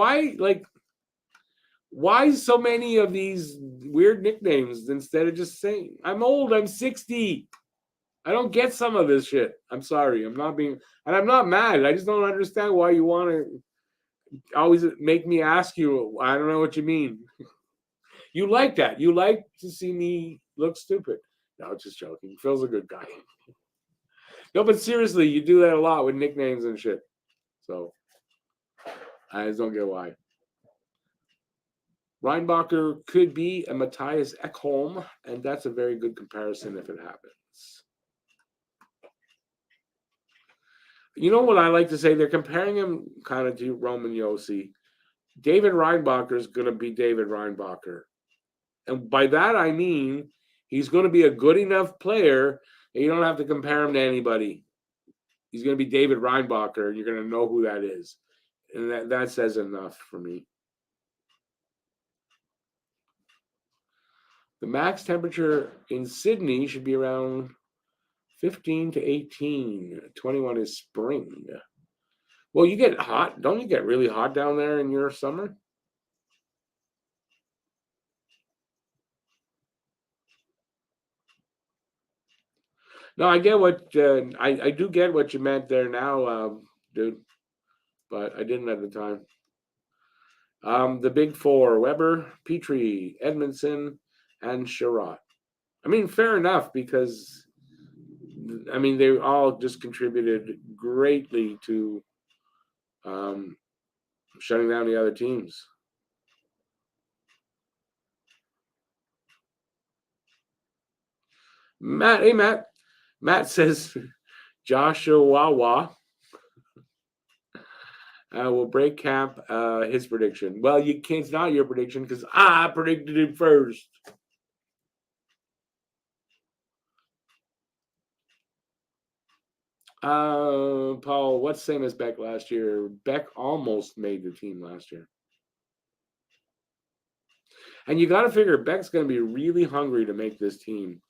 why so many of these weird nicknames instead of just saying, I'm old, I'm 60. I don't get some of this shit. I'm sorry. I'm not mad. I just don't understand why you want to always make me ask you. I don't know what you mean. You like that. You like to see me look stupid. No, just joking. Phil's a good guy. No, but seriously, you do that a lot with nicknames and shit. So I just don't get why. Reinbacher could be a Matthias Ekholm, and that's a very good comparison if it happens. You know what I like to say? They're comparing him kind of to Roman Josi. David Reinbacher is going to be David Reinbacher. And by that, I mean he's going to be a good enough player that you don't have to compare him to anybody. He's going to be David Reinbacher, and you're going to know who that is. And that says enough for me. The max temperature in Sydney should be around 15 to 18. 21 is spring. Well, you get hot. Don't you get really hot down there in your summer? No, I get what I do get what you meant there now, dude, but I didn't at the time. The big four: Weber, Petrie, Edmondson, and Sherratt. I mean, fair enough because I mean they all just contributed greatly to shutting down the other teams. Matt, hey Matt. Matt says Joshua Wawa will break camp. His prediction. Well, you can't. It's not your prediction because I predicted it first. Paul, what's same as Beck last year? Beck almost made the team last year. And you got to figure Beck's going to be really hungry to make this team.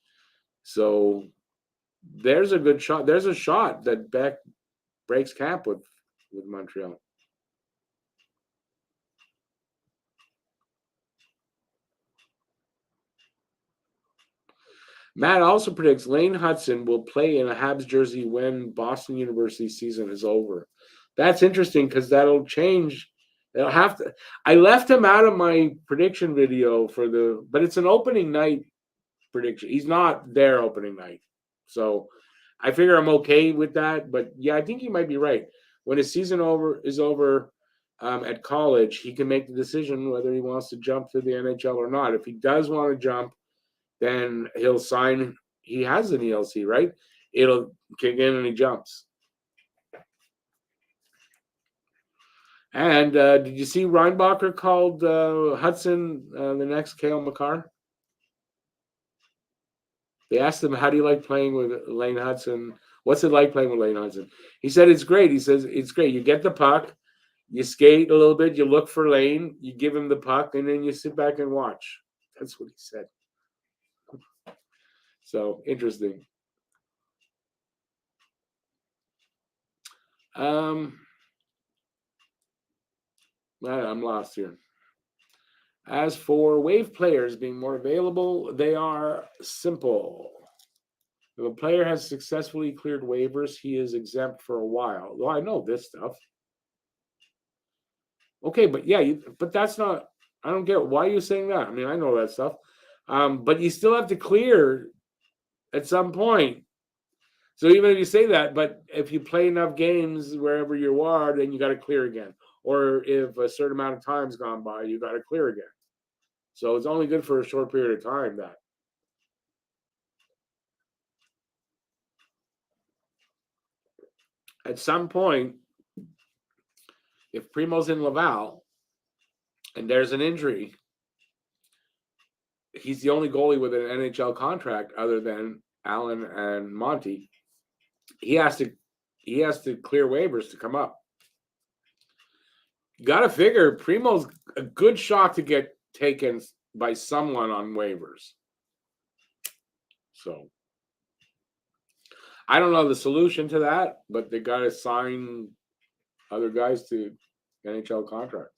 So there's a good shot. There's a shot that Beck breaks camp with Montreal. Matt also predicts Lane Hudson will play in a Habs jersey when Boston University season is over. That's interesting because that'll change. It'll have to. I left him out of my prediction video but it's an opening night prediction. He's not there opening night, so I figure I'm okay with that. But yeah, I think he might be right. When his season is over at college, he can make the decision whether he wants to jump to the NHL or not. If he does want to jump, then he'll sign. He has an ELC, right? It'll kick in and he jumps. And did you see Reinbacher called Hudson the next Cale Makar? They asked him, how do you like playing with Lane Hudson? What's it like playing with Lane Hudson? He said, it's great. He says, it's great. You get the puck, you skate a little bit, you look for Lane, you give him the puck, and then you sit back and watch. That's what he said. So, interesting. I'm lost here. As for wave players being more available, they are simple. If a player has successfully cleared waivers, he is exempt for a while. Well, I know this stuff. Okay, but yeah, but that's not. I don't get why are you saying that. I mean, I know that stuff, but you still have to clear at some point. So even if you say that, but if you play enough games wherever you are, then you got to clear again. Or if a certain amount of time's gone by, you got to clear again. So it's only good for a short period of time. That at some point, if Primo's in Laval and there's an injury, he's the only goalie with an NHL contract other than Allen and Monty. He has to clear waivers to come up. You got to figure Primo's a good shot to get taken by someone on waivers. So I don't know the solution to that, but they got to sign other guys to NHL contracts.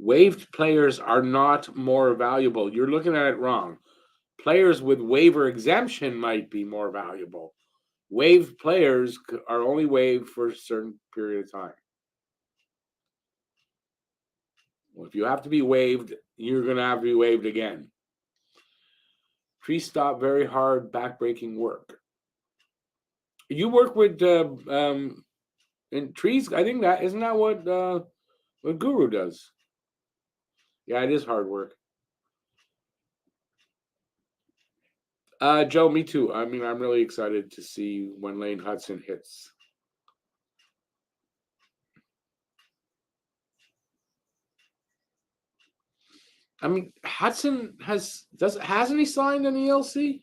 Waived players are not more valuable. You're looking at it wrong. Players with waiver exemption might be more valuable. Waived players are only waived for a certain period of time. Well, if you have to be waived, you're going to have to be waived again. Tree stop very hard backbreaking work. You work with in trees. I think that isn't that what Guru does. Yeah, it is hard work. Joe, me too. I mean, I'm really excited to see when Lane Hudson hits. I mean, Hudson hasn't he signed an ELC?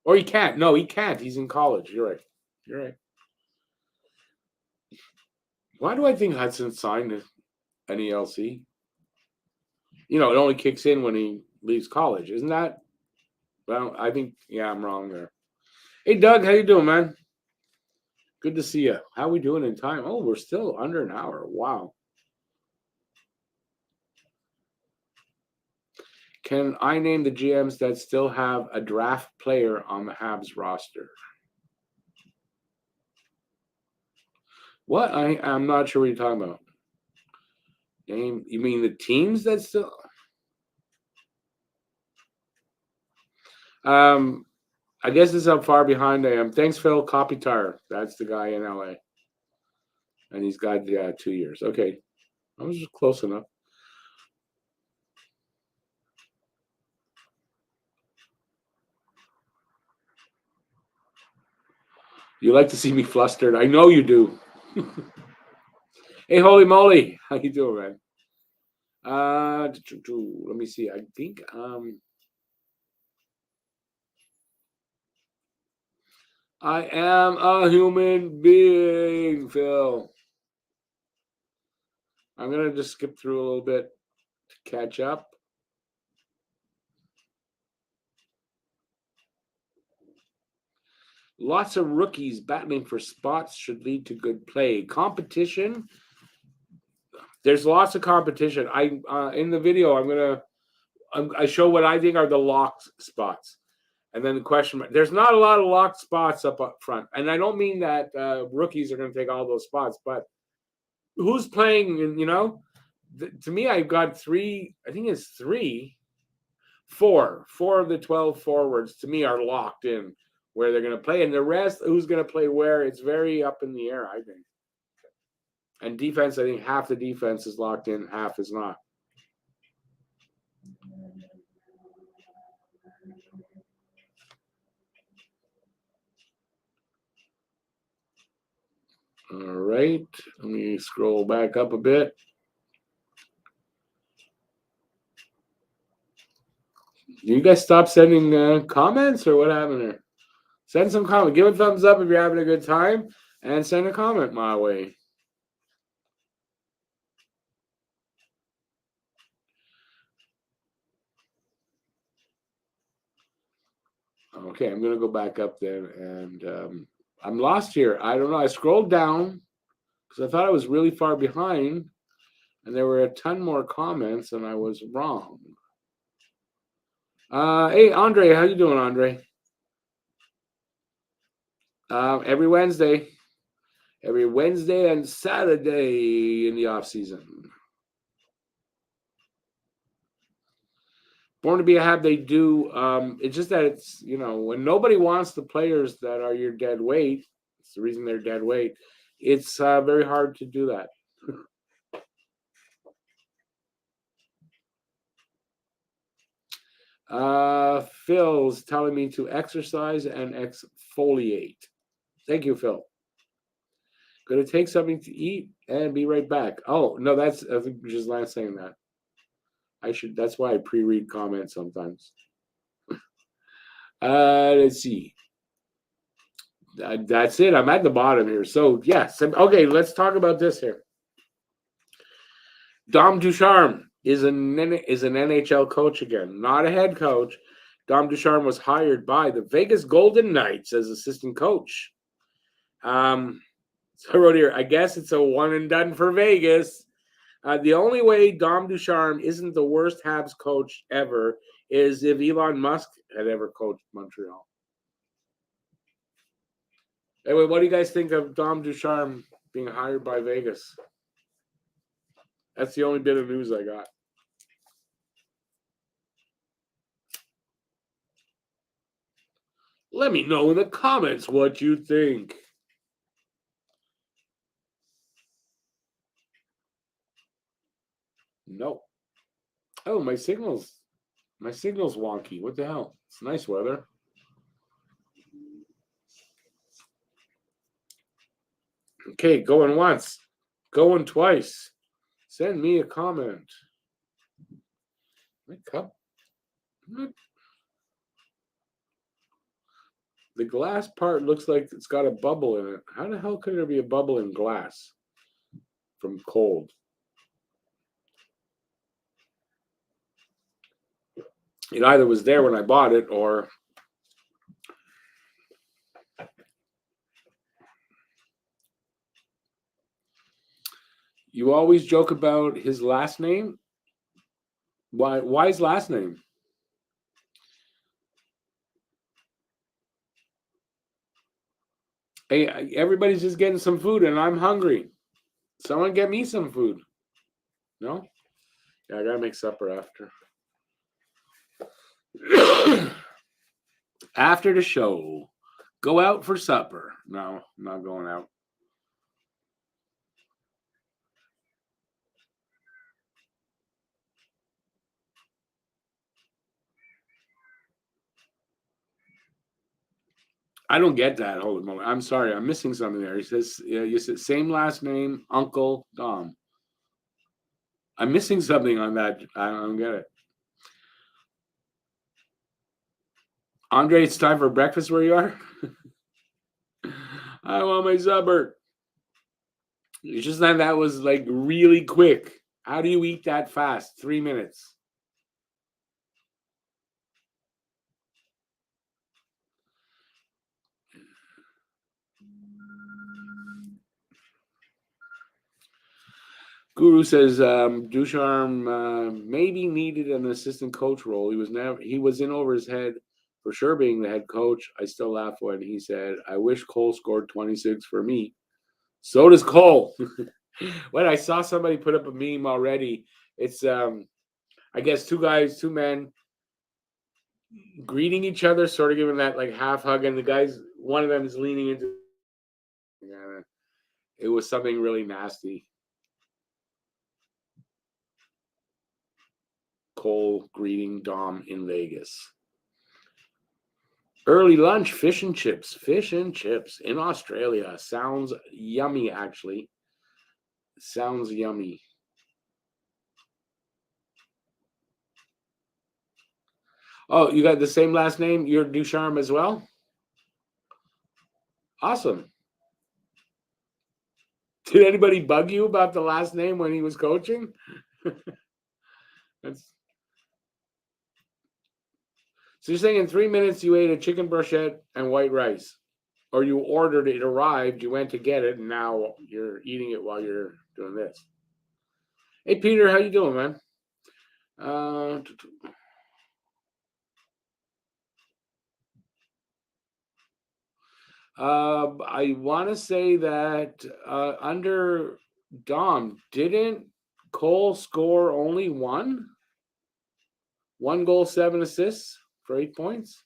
Or he can't. No, he can't. He's in college. You're right. You're right. Why do I think Hudson signed an ELC? You know, it only kicks in when he leaves college. Isn't that? Well, I think, yeah, I'm wrong there. Hey, Doug, how you doing, man? Good to see you. How we doing in time? Oh, we're still under an hour. Wow. Can I name the GMs that still have a draft player on the Habs roster? What? I'm not sure what you're talking about. Name? You mean the teams that still? I guess this is how far behind I am. Thanks, Phil Kopitar. That's the guy in LA, and he's got 2 years. Okay, I was just close enough. You like to see me flustered. I know you do. Hey, holy moly. How you doing, man? Let me see. I think I am a human being, Phil. I'm gonna just skip through a little bit to catch up. Lots of rookies battling for spots should lead to good play. Competition. There's lots of competition. In the video, I show what I think are the locked spots. And then the question mark. There's not a lot of locked spots up front. And I don't mean that rookies are going to take all those spots, but who's playing, to me, I've got three, I think it's four of the 12 forwards to me are locked in where they're going to play. And the rest, who's going to play where, it's very up in the air, I think. And defense, I think half the defense is locked in, half is not. All right. Let me scroll back up a bit. You guys stop sending comments or what happened there? Send some comment. Give a thumbs up if you're having a good time and send a comment my way. Okay, I'm going to go back up then. And I'm lost here. I don't know. I scrolled down because I thought I was really far behind. And there were a ton more comments and I was wrong. Hey, Andre. How you doing, Andre? Every Wednesday and Saturday in the off season. Born to be a Hab, they do. It's just that it's, when nobody wants the players that are your dead weight, it's the reason they're dead weight. It's very hard to do that. Phil's telling me to exercise and exfoliate. Thank you, Phil. Gonna take something to eat and be right back. Oh, no, I think just last saying that. That's why I pre-read comments sometimes. Let's see. That's it. I'm at the bottom here. So, yes. Okay, let's talk about this here. Dom Ducharme is an NHL coach again, not a head coach. Dom Ducharme was hired by the Vegas Golden Knights as assistant coach. So I wrote here, I guess it's a one and done for Vegas. The only way Dom Ducharme isn't the worst Habs coach ever is if Elon Musk had ever coached Montreal. Anyway, what do you guys think of Dom Ducharme being hired by Vegas? That's the only bit of news I got. Let me know in the comments what you think. No. Oh, my signal's wonky. What the hell? It's nice weather. Okay, going once, going twice. Send me a comment. My cup. The glass part looks like it's got a bubble in it. How the hell could there be a bubble in glass from cold? It either was there when I bought it or you always joke about his last name. Why his last name? Hey, everybody's just getting some food and I'm hungry. Someone get me some food. No? Yeah, I gotta make supper after. After the show, go out for supper. No, I'm not going out. I don't get that. Hold on a moment. I'm sorry. I'm missing something there. He says, you said same last name, Uncle Dom. I'm missing something on that. I don't get it. Andre, it's time for breakfast where you are? I want my supper. It's just that was like really quick. How do you eat that fast? 3 minutes. Guru says Ducharme maybe needed an assistant coach role. He was in over his head for sure being the head coach. I still laugh when he said, "I wish Cole scored 26 for me." So does Cole. When I saw somebody put up a meme already, it's I guess two men greeting each other, sort of giving that like half hug, and one of them is leaning into. Yeah, it was something really nasty. Cole greeting Dom in Vegas. Early lunch, fish and chips. Fish and chips in Australia. Sounds yummy, actually. Sounds yummy. Oh, you got the same last name? You're Ducharme as well? Awesome. Did anybody bug you about the last name when he was coaching? That's... So you're saying in 3 minutes you ate a chicken brochette and white rice, or you ordered it, arrived, you went to get it, and now you're eating it while you're doing this. Hey Peter, how you doing, man? I want to say that under Dom, didn't Cole score only one? 1 goal, 7 assists for 8 points.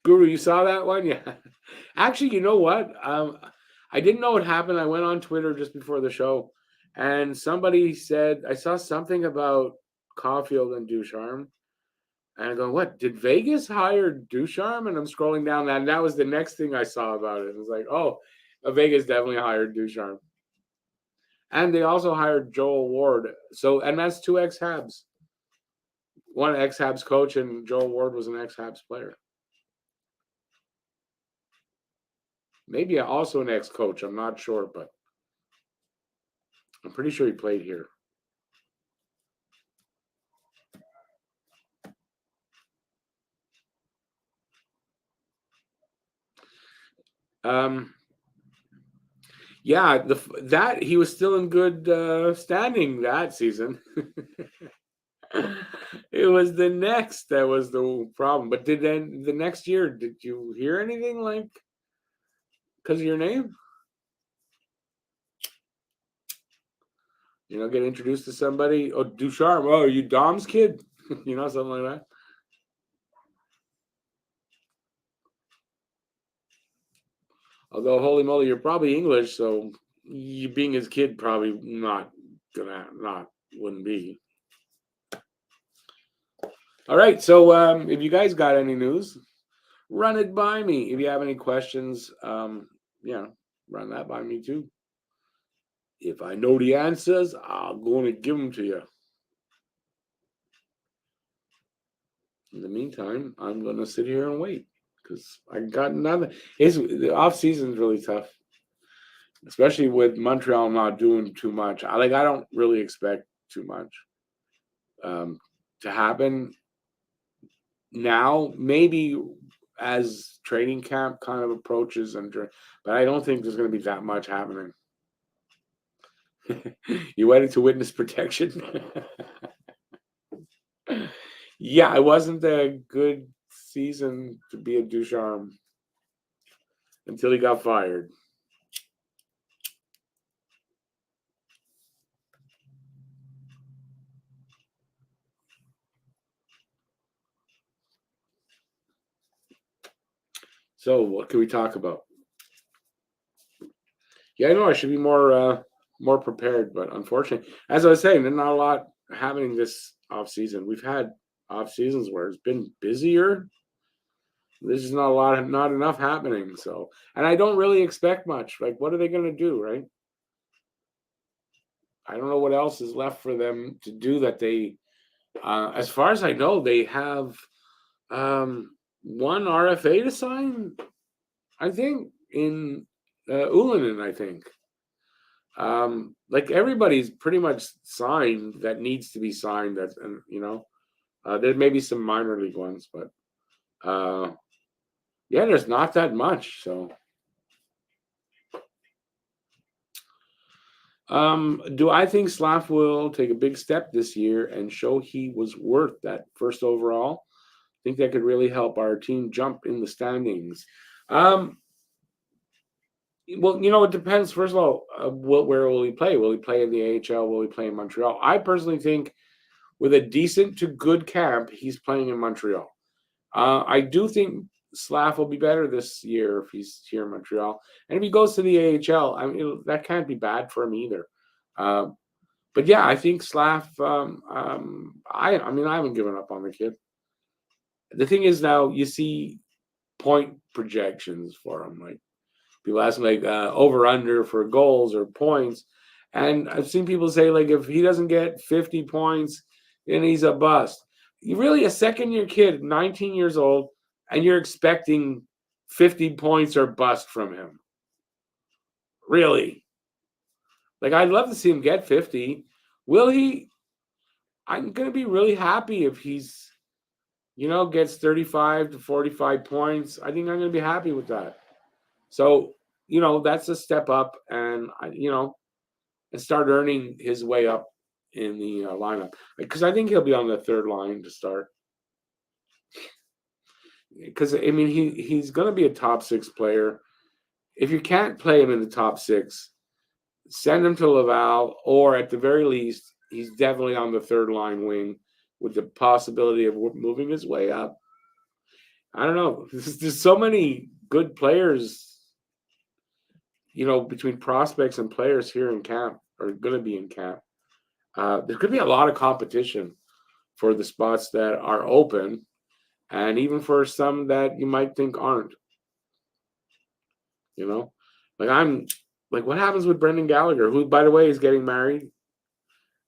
Guru, you saw that one? Yeah. Actually, you know what? I didn't know what happened. I went on Twitter just before the show, and somebody said I saw something about Caulfield and Ducharme. And I go, what? Did Vegas hire Ducharme? And I'm scrolling down that, and that was the next thing I saw about it. It was like, oh, Vegas definitely hired Ducharme. And they also hired Joel Ward. So, and that's 2 ex-Habs. One ex-Habs coach, and Joel Ward was an ex-Habs player. Maybe also an ex-coach. I'm not sure, but I'm pretty sure he played here. Yeah, that he was still in good standing that season. It was the next that was the problem. But then the next year, did you hear anything like because of your name? Get introduced to somebody. Oh, Ducharme. Oh, are you Dom's kid? Something like that. Although, holy moly, you're probably English, so you being his kid probably wouldn't be. All right, so if you guys got any news, run it by me. If you have any questions, run that by me too. If I know the answers, I'm going to give them to you. In the meantime, I'm going to sit here and wait because I got nothing. The off season is really tough, especially with Montreal not doing too much. I don't really expect too much to happen now. Maybe as training camp kind of approaches, but I don't think there's going to be that much happening. You went into witness protection. Yeah, it wasn't a good season to be a Ducharme until he got fired. So what can we talk about? Yeah, I know I should be more prepared, but unfortunately, as I was saying, there's not a lot happening this off season. We've had off seasons where it's been busier. There's just not enough happening. So, and I don't really expect much. Like, what are they going to do, right? I don't know what else is left for them to do that they, as far as I know, they have one RFA to sign, I think, in Ullinen, I think. Like everybody's pretty much signed that needs to be signed. There may be some minor league ones, but yeah, there's not that much. So Do I think Slav will take a big step this year and show he was worth that first overall? I think that could really help our team jump in the standings. Um, well, it depends. First of all, where will he play? Will he play in the AHL? Will he play in Montreal? I personally think with a decent to good camp, he's playing in Montreal. I do think Slav will be better this year if he's here in Montreal. And if he goes to the AHL, I mean, that can't be bad for him either. Um, but yeah, I think Slav. I mean, I haven't given up on the kid. The thing is now you see point projections for him. Like people ask him like over under for goals or points, and I've seen people say like if he doesn't get 50 points, then he's a bust. You really a second year kid, 19 years old, and you're expecting 50 points or bust from him. Really? Like I'd love to see him get 50. Will he? I'm gonna be really happy if he's gets 35 to 45 points. I think I'm gonna be happy with that. So, that's a step up and and start earning his way up in the lineup because I think he'll be on the third line to start. Because I mean, he's going to be a top six player. If you can't play him in the top six, send him to Laval, or at the very least, he's definitely on the third line wing with the possibility of moving his way up. I don't know. There's so many good players, between prospects and players here in camp, or going to be in camp. There could be a lot of competition for the spots that are open, and even for some that you might think aren't. You know, like I'm like, what happens with Brendan Gallagher, who, by the way, is getting married?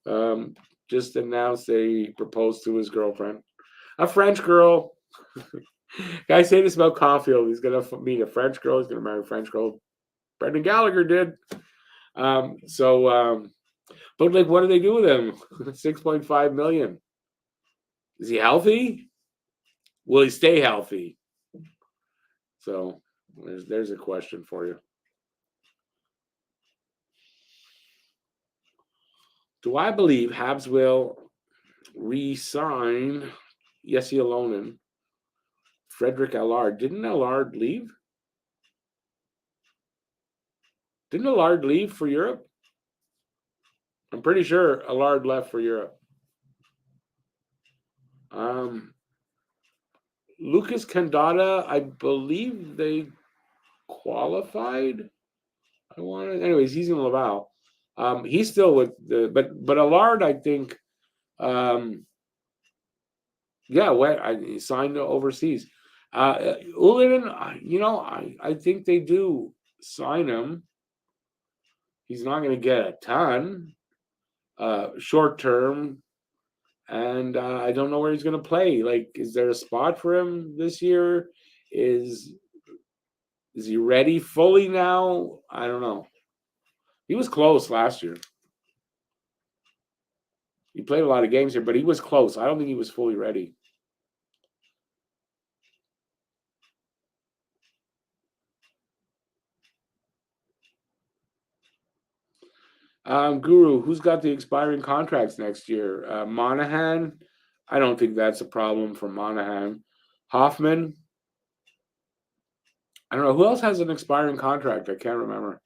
Um, just announced that he proposed to his girlfriend, a French girl. I say this about Caulfield. He's gonna meet a French girl. He's gonna marry a French girl. Brendan Gallagher did. But like, what do they do with him? 6.5 million. Is he healthy? Will he stay healthy? So there's a question for you. Do I believe Habs will re-sign Yessi Alonen, Frederick Allard? Didn't Allard leave? Didn't Allard leave for Europe? I'm pretty sure Allard left for Europe. Lucas Candata, I believe they qualified. Anyways, he's in Laval. He's still with but Allard, I think, he signed overseas. Ulinen, I think they do sign him. He's not going to get a ton short term, and I don't know where he's going to play. Like, is there a spot for him this year? Is he ready fully now? I don't know. He was close last year. He played a lot of games here, but he was close. I don't think he was fully ready. Guru, who's got the expiring contracts next year? Monahan. I don't think that's a problem for Monahan. Hoffman. I don't know. Who else has an expiring contract? I can't remember.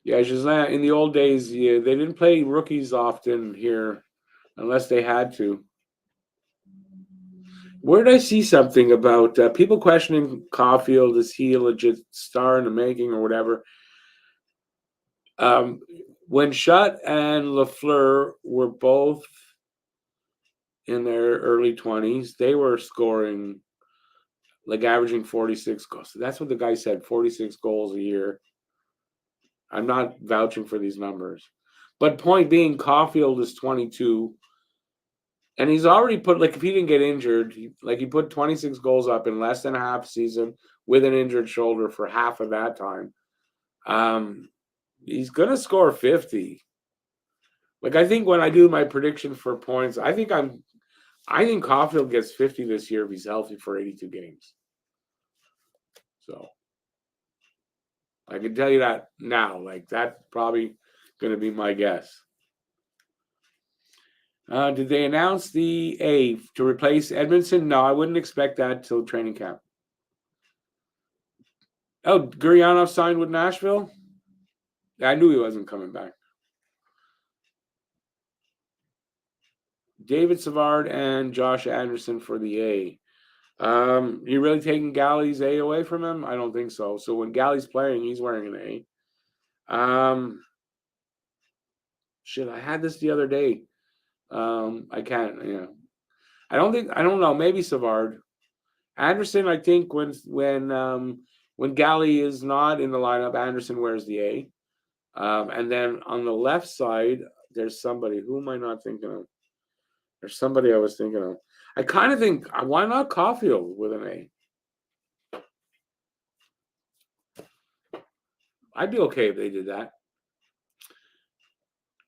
Yeah, Gislain, in the old days, yeah, they didn't play rookies often here unless they had to. Where did I see something about people questioning Caulfield? Is he a legit star in the making or whatever? When Schutt and Lafleur were both in their early 20s, they were scoring, like averaging 46 goals. That's what the guy said, 46 goals a year. I'm not vouching for these numbers. But point being, Caulfield is 22. And he's already put, like, if he didn't get injured, he put 26 goals up in less than a half season with an injured shoulder for half of that time. He's going to score 50. Like, I think when I do my prediction for points, I think I'm I think Caulfield gets 50 this year if he's healthy for 82 games. So I can tell you that now. Like, that's probably going to be my guess. Did they announce the A to replace Edmondson? No, I wouldn't expect that till training camp. Oh, Gurrianov signed with Nashville? I knew he wasn't coming back. David Savard and Josh Anderson for the A. You really taking Galley's A away from him? I don't think so. So when Galley's playing, he's wearing an A. Shit, I had this the other day. I can't. Yeah, I don't know. Maybe Savard. Anderson, I think when Galley is not in the lineup, Anderson wears the A. And then on the left side, there's somebody. Who am I not thinking of? There's somebody I was thinking of. I kind of think, why not Caulfield with an A? I'd be okay if they did that.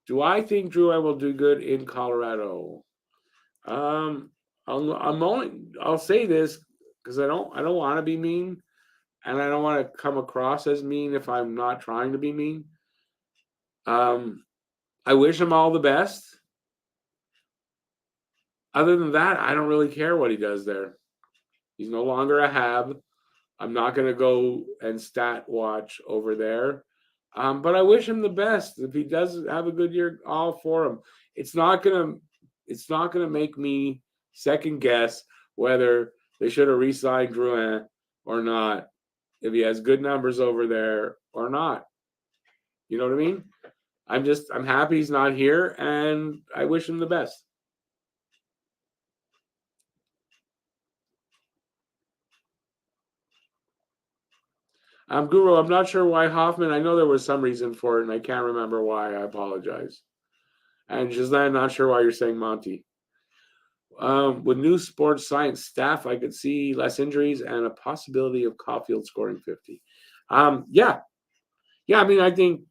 Do I think Drew will do good in Colorado? I'll say this because I don't want to be mean, and I don't want to come across as mean if I'm not trying to be mean. I wish him all the best. Other than that, I don't really care what he does there. He's no longer a Hab. I'm not going to go and stat watch over there. But I wish him the best. If he does have a good year, all for him. It's not gonna make me second guess whether they should have re-signed Drouin or not. If he has good numbers over there or not. You know what I mean? I'm happy he's not here, and I wish him the best. Guru, I'm not sure why Hoffman. I know there was some reason for it, and I can't remember why. I apologize. And just I'm not sure why you're saying Monty. With new sports science staff, I could see less injuries and a possibility of Caulfield scoring 50. Yeah. I mean, I think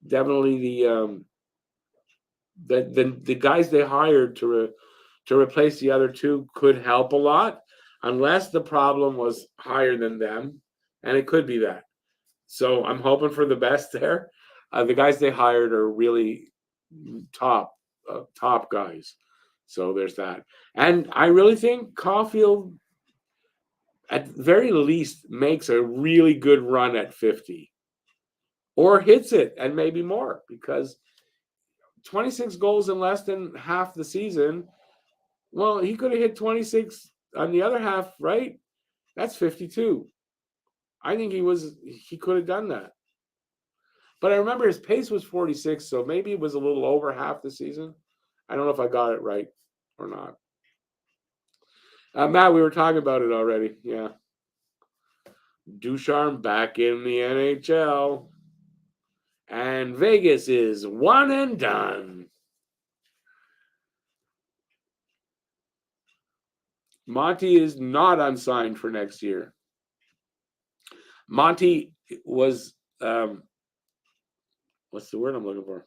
definitely the guys they hired to replace the other two could help a lot, unless the problem was higher than them, and it could be that. So I'm hoping for the best there. The guys they hired are really top guys. So there's that. And I really think Caulfield, at very least, makes a really good run at 50 or hits it and maybe more, because 26 goals in less than half the season. Well, he could have hit 26 on the other half, right? That's 52. I think he could have done that. But I remember his pace was 46, so maybe it was a little over half the season. I don't know if I got it right or not. Matt, we were talking about it already. Yeah. Ducharme back in the NHL. And Vegas is one and done. Monty is not unsigned for next year. Monty was, what's the word I'm looking for?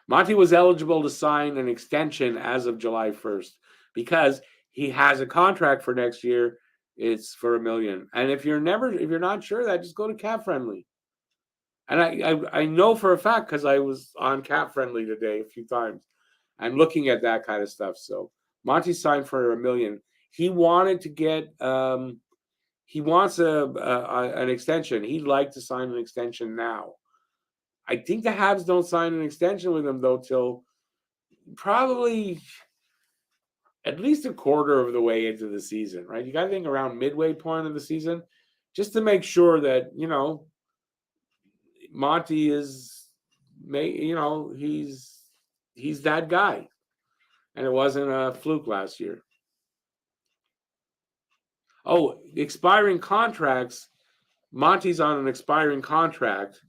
Monty was eligible to sign an extension as of July 1st because he has a contract for next year. It's for $1 million. And if you're not sure that, just go to Cap Friendly. And I know for a fact, because I was on Cap Friendly today a few times. I'm looking at that kind of stuff. So Monty signed for $1 million. He wanted to get he wants an extension. He'd like to sign an extension now. I think the Habs don't sign an extension with him though till probably at least a quarter of the way into the season, right? You got to think around midway point of the season, just to make sure that Monty is, he's that guy, and it wasn't a fluke last year. Oh, expiring contracts. Monty's on an expiring contract,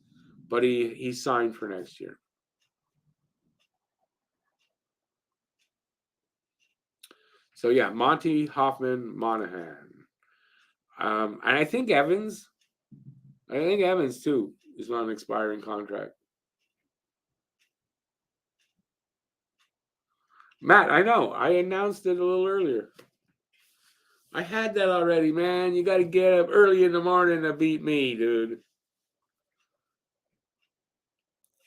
but he signed for next year. So yeah, Monty, Hoffman, Monahan, and I think Evans. Too is on an expiring contract. Matt, I know. I announced it a little earlier. I had that already, man. You got to get up early in the morning to beat me, dude.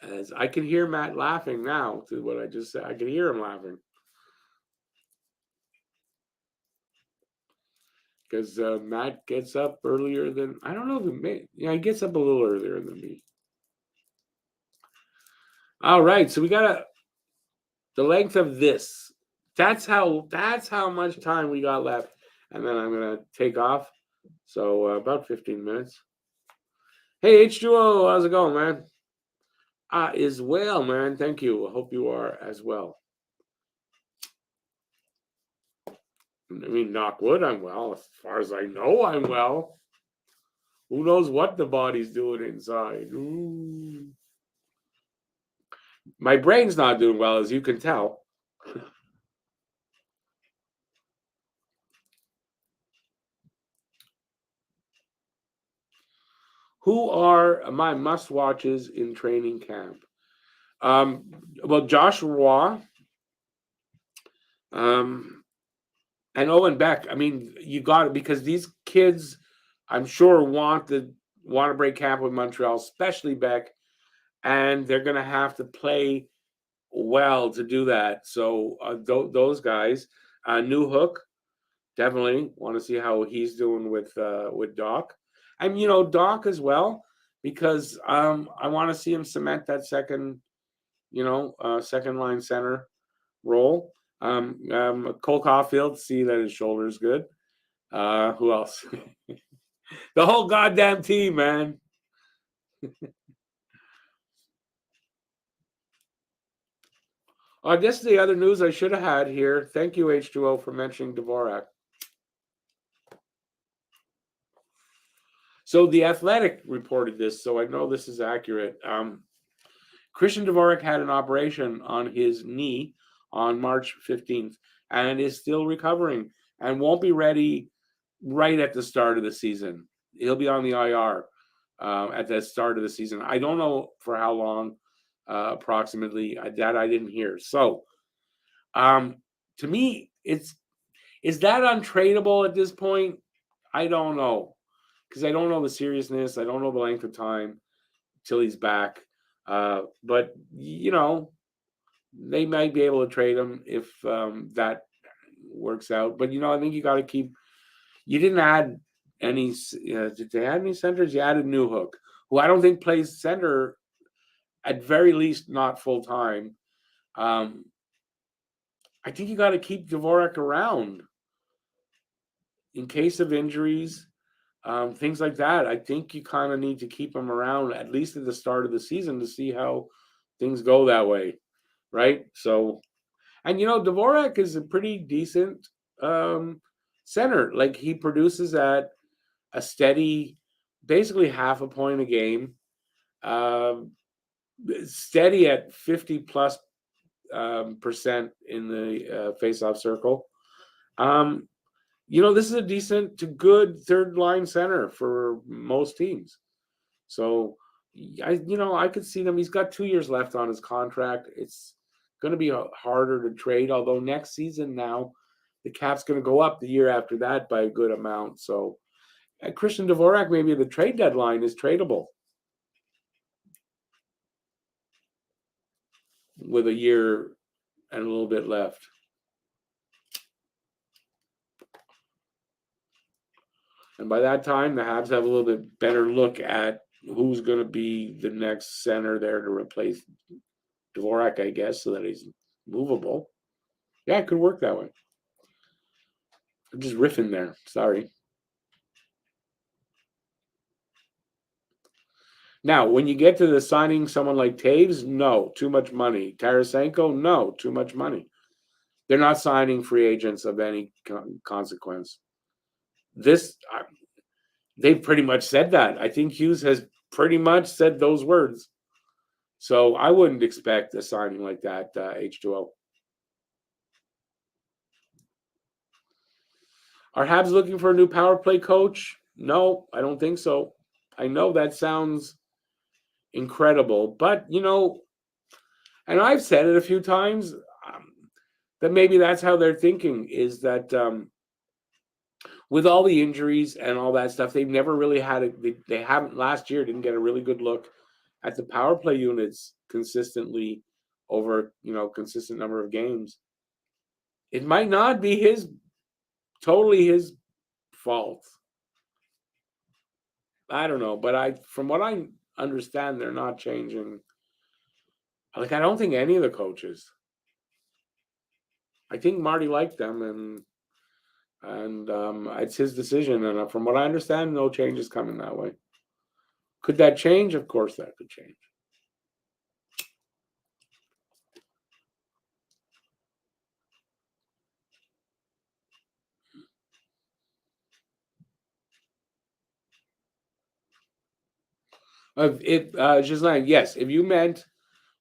As I can hear Matt laughing now to what I just said. I can hear him laughing. Because Matt gets up earlier than, I don't know than me. Yeah, he gets up a little earlier than me. All right, so we got the length of this. That's how much time we got left, and then I'm gonna take off. So about 15 minutes. Hey H2O, how's it going, man? Is well, man. Thank you. I hope you are as well. I mean, knock wood, I'm well. As far as I know, I'm well. Who knows what the body's doing inside? Ooh. My brain's not doing well, as you can tell. Who are my must watches in training camp? Well, Joshua and Owen Beck. I mean, you got it because these kids, I'm sure, want to break camp with Montreal, especially Beck, and they're going to have to play well to do that. So those guys, Newhook, definitely want to see how he's doing with Doc, and Doc as well because I want to see him cement that second, second line center role. Cole Caulfield, see that his shoulder is good. Who else? The whole goddamn team, man. This is the other news I should have had here. Thank you, H2O, for mentioning Dvorak. So the Athletic reported this, so I know this is accurate. Christian Dvorak had an operation on his knee on March 15th and is still recovering and won't be ready right at the start of the season. He'll be on the IR at the start of the season. I don't know for how long, approximately. That I didn't hear. So, to me, is that untradeable at this point? I don't know because I don't know the seriousness. I don't know the length of time till he's back. But they might be able to trade him if that works out. But I think you got to keep. You didn't add any. Did they add any centers? You added Newhook, who I don't think plays center, at very least not full time. I think you got to keep Dvorak around in case of injuries, things like that. I think you kind of need to keep him around at least at the start of the season to see how things go that way, right? So, and Dvorak is a pretty decent center. Like he produces at a steady, basically half a point a game, um, steady at 50 plus percent in the face-off circle. This is a decent to good third line center for most teams. So, I could see them. He's got 2 years left on his contract. It's going to be harder to trade. Although next season now, the cap's going to go up the year after that by a good amount. So, Christian Dvorak, maybe the trade deadline is tradable with a year and a little bit left. And by that time, the Habs have a little bit better look at who's going to be the next center there to replace Dvorak, I guess, so that he's movable. Yeah, it could work that way. I'm just riffing there. Sorry. Now, when you get to the signing someone like Taves, no, too much money. Tarasenko, no, too much money. They're not signing free agents of any consequence. They've pretty much said that. I think Hughes has pretty much said those words. So I wouldn't expect a signing like that, H2O. Are Habs looking for a new power play coach? No, I don't think so. I know that sounds incredible, but and I've said it a few times. that maybe that's how they're thinking, is that with all the injuries and all that stuff, they've never really had a, they haven't, last year didn't get a really good look at the power play units consistently over, consistent number of games. It might not be totally his fault. I don't know, but from what I understand, they're not changing. Like, I don't think any of the coaches. I think Marty liked them, and it's his decision. And from what I understand, no change is coming that way. Could that change? Of course, that could change. Just like, yes, if you meant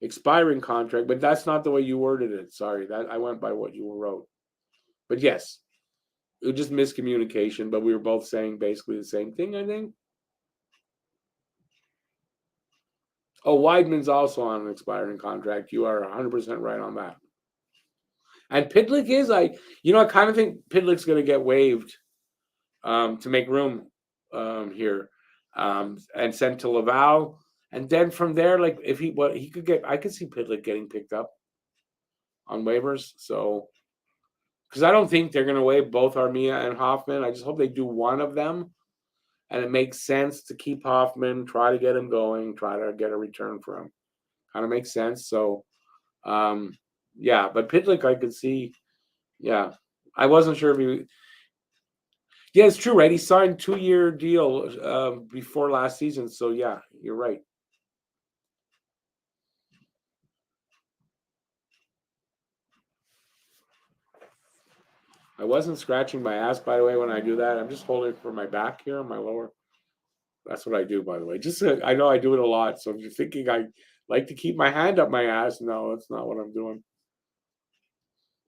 expiring contract, but that's not the way you worded it. Sorry, that I went by what you wrote. But yes, it was just miscommunication. But we were both saying basically the same thing, I think. Oh, Weidman's also on an expiring contract. You are 100% right on that. And Pitlick is, I kind of think Pitlick's going to get waived to make room here, and sent to Laval. And then from there, like, if he could get, I could see Pitlick getting picked up on waivers. So, because I don't think they're going to waive both Armia and Hoffman. I just hope they do one of them, and it makes sense to keep Hoffman, try to get him going, try to get a return for him. Kind of makes sense. So, yeah, but Pitlick, I could see. Yeah, I wasn't sure if he. Yeah, it's true, right? He signed 2-year deal before last season. So yeah, you're right. I wasn't scratching my ass, by the way, when I do that. I'm just holding it for my back here on my lower. That's what I do, by the way. Just I know I do it a lot. So if you're thinking I like to keep my hand up my ass, no, that's not what I'm doing.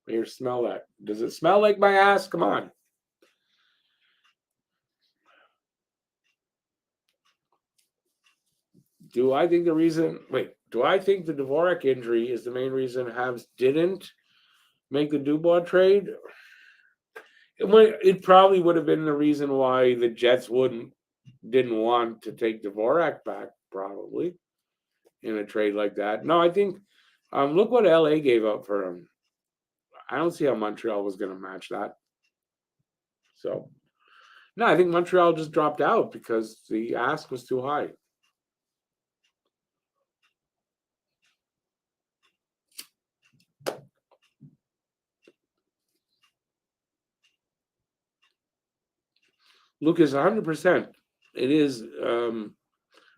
Here, smell that. Does it smell like my ass? Come on. Do I think the reason? Wait. Do I think the Dvorak injury is the main reason Habs didn't make the Dubois trade? It probably would have been the reason why the Jets didn't want to take Dvorak back, probably, in a trade like that. No, I think look what LA gave up for him. I don't see how Montreal was going to match that. So no, I think Montreal just dropped out because the ask was too high. Lucas, 100%. It is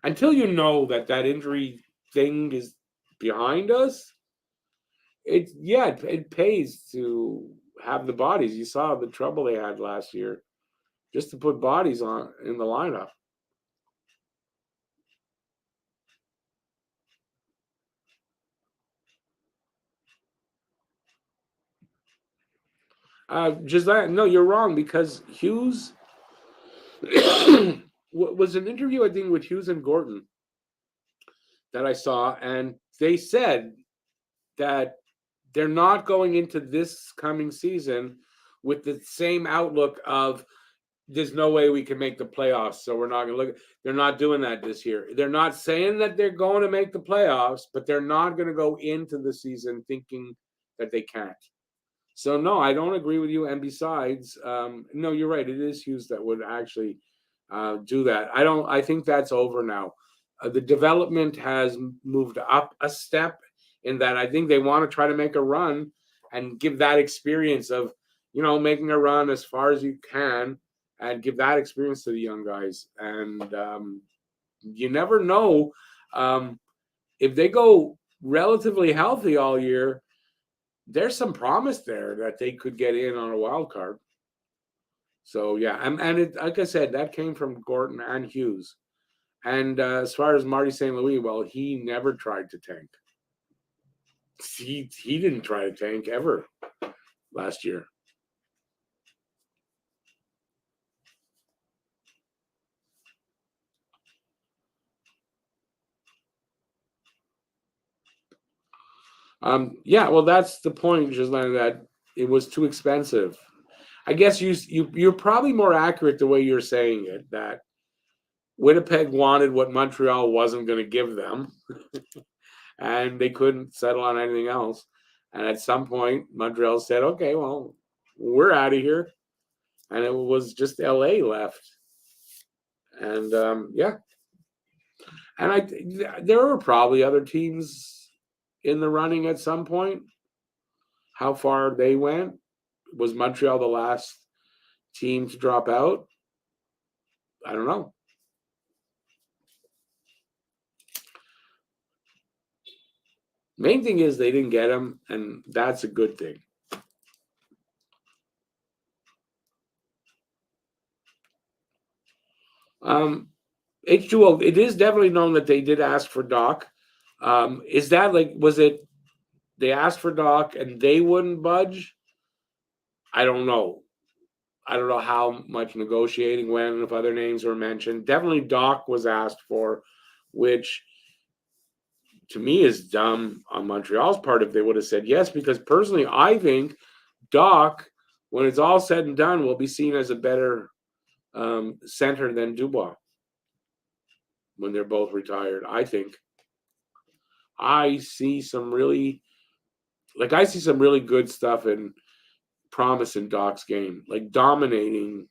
until you know that injury thing is behind us. It pays to have the bodies. You saw the trouble they had last year just to put bodies on in the lineup. Just that, no, you're wrong, because Hughes was an interview, I think, with Hughes and Gordon that I saw, and they said that they're not going into this coming season with the same outlook of there's no way we can make the playoffs, so we're not going to look. They're not doing that this year. They're not saying that they're going to make the playoffs, but they're not going to go into the season thinking that they can't. So no, I don't agree with you. And besides, no, you're right. It is Hughes that would actually do that. I think that's over now. The development has moved up a step in that I think they want to try to make a run and give that experience of, making a run as far as you can and give that experience to the young guys. And you never know, if they go relatively healthy all year, there's some promise there that they could get in on a wild card. So yeah, and it, like I said, that came from Gordon and Hughes. And as far as Marty St. Louis, well, he never tried to tank. He didn't try to tank ever last year. Yeah, well, that's the point, Ghislaine, that it was too expensive. I guess you're probably more accurate the way you're saying it, that Winnipeg wanted what Montreal wasn't going to give them, and they couldn't settle on anything else. And at some point, Montreal said, "Okay, well, we're out of here," and it was just LA left. And yeah, and there were probably other teams in the running at some point. How far they went, was Montreal the last team to drop out? I don't know. Main thing is they didn't get him, and that's a good thing. H2O, it is definitely known that they did ask for Doc. Is that like, was it they asked for Doc and they wouldn't budge? I don't know. I don't know how much negotiating went and if other names were mentioned. Definitely Doc was asked for, which to me is dumb on Montreal's part if they would have said yes, because personally, I think Doc, when it's all said and done, will be seen as a better center than Dubois when they're both retired. I think I see some really I see some really good stuff in promise in Doc's game, like dominating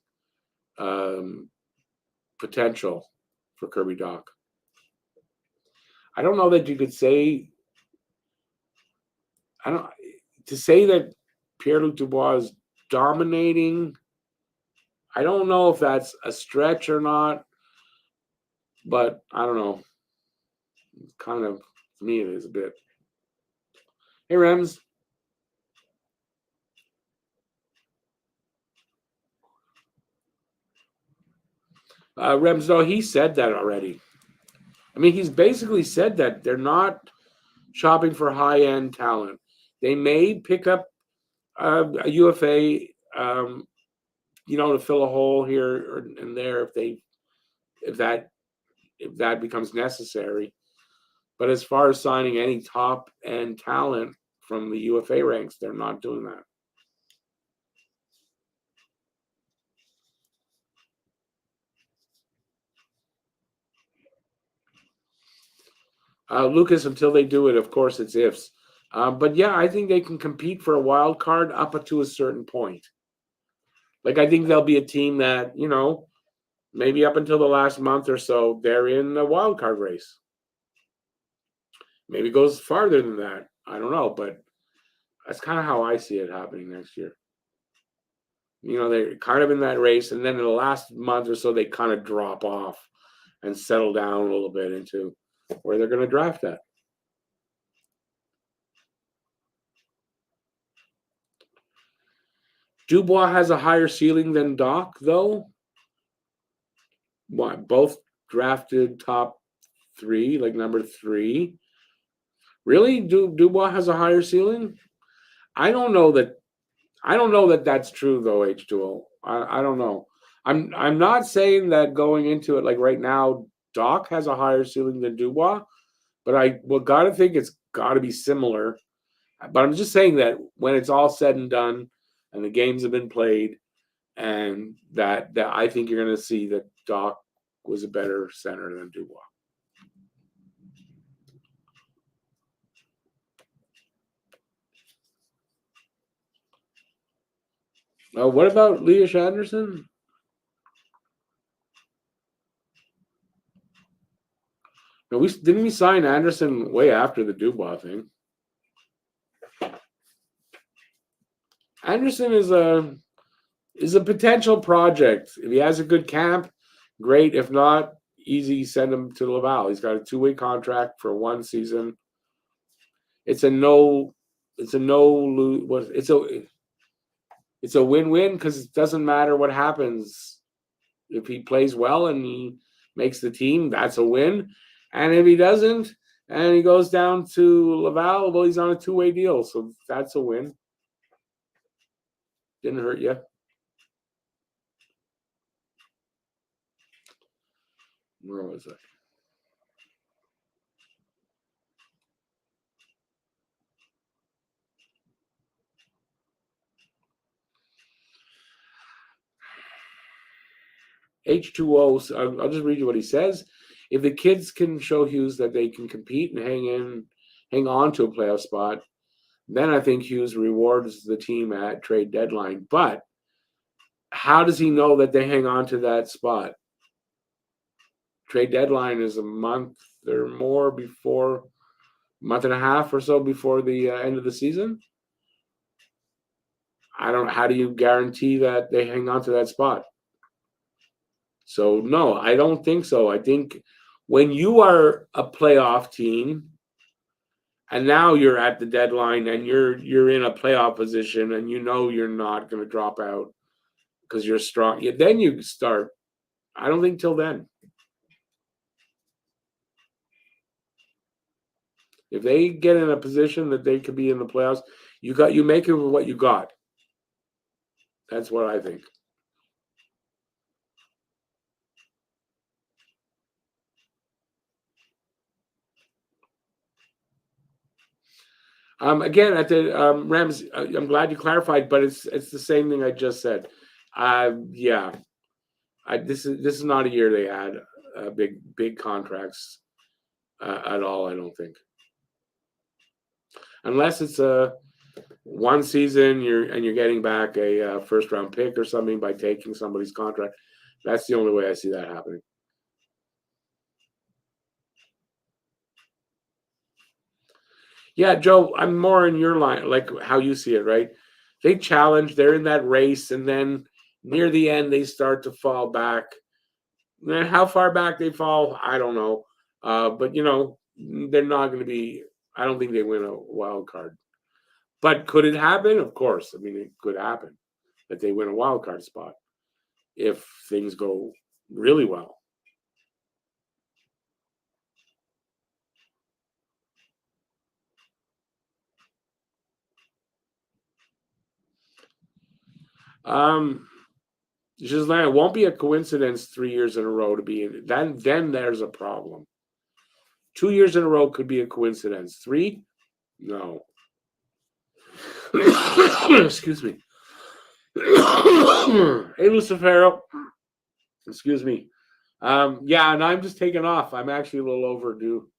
um, potential for Kirby Doc. I don't know that you could say I don't to say that Pierre-Luc Dubois is dominating. I don't know if that's a stretch or not, but I don't know. Kind of, to me, it is a bit. Hey, Rems. Rems, though, he said that already. I mean, he's basically said that they're not shopping for high-end talent. They may pick up a UFA, to fill a hole here and there if that if that becomes necessary. But as far as signing any top end talent from the UFA ranks, they're not doing that. Lucas, until they do it, of course, it's ifs. But yeah, I think they can compete for a wild card up to a certain point. Like, I think they'll be a team that, maybe up until the last month or so, they're in a wild card race. Maybe it goes farther than that. I don't know, but that's kind of how I see it happening next year. They're kind of in that race, and then in the last month or so, they kind of drop off and settle down a little bit into where they're going to draft at. Dubois has a higher ceiling than Doc, though. What? Both drafted top three, like number three. Really, Dubois has a higher ceiling? I don't know that. I don't know that that's true though. H2O. I don't know. I'm not saying that going into it like right now, Doc has a higher ceiling than Dubois, but I gotta think it's got to be similar. But I'm just saying that when it's all said and done, and the games have been played, and that I think you're going to see that Doc was a better center than Dubois. What about Elias Anderson? No, we didn't we sign Anderson way after the Dubois thing. Anderson is a potential project. If he has a good camp, great. If not, easy. Send him to Laval. He's got a 2-way contract for 1 season. It's a no. It's a no lose. It's a win-win because it doesn't matter what happens. If he plays well and he makes the team, that's a win. And if he doesn't and he goes down to Laval, well, he's on a 2-way deal. So that's a win. Didn't hurt you. Where was I? H2O. So I'll just read you what he says. If the kids can show Hughes that they can compete and hang on to a playoff spot, then I think Hughes rewards the team at trade deadline. But how does he know that they hang on to that spot? Trade deadline is a month or more before, month and a half or so before the end of the season. How do you guarantee that they hang on to that spot? So, no, I don't think so. I think when you are a playoff team and now you're at the deadline and you're in a playoff position and you know you're not going to drop out because you're strong, then you start. I don't think till then. If they get in a position that they could be in the playoffs, you make it with what you got. That's what I think. Again, at the Rams, I'm glad you clarified, but it's the same thing I just said. Yeah, this is not a year they had big contracts at all. I don't think, unless it's a one season you're getting back a first round pick or something by taking somebody's contract. That's the only way I see that happening. Yeah, Joe, I'm more in your line, like how you see it, right? They challenge, they're in that race, and then near the end they start to fall back. And how far back they fall, I don't know. But they're not going to be. I don't think they win a wild card. But could it happen? Of course. I mean, it could happen that they win a wild card spot if things go really well. Gislain, it won't be a coincidence 3 years in a row to be in. Then there's a problem. 2 years in a row could be a coincidence. Three? No. Excuse me. Hey, Lucifero. Excuse me. Yeah, and I'm just taking off. I'm actually a little overdue.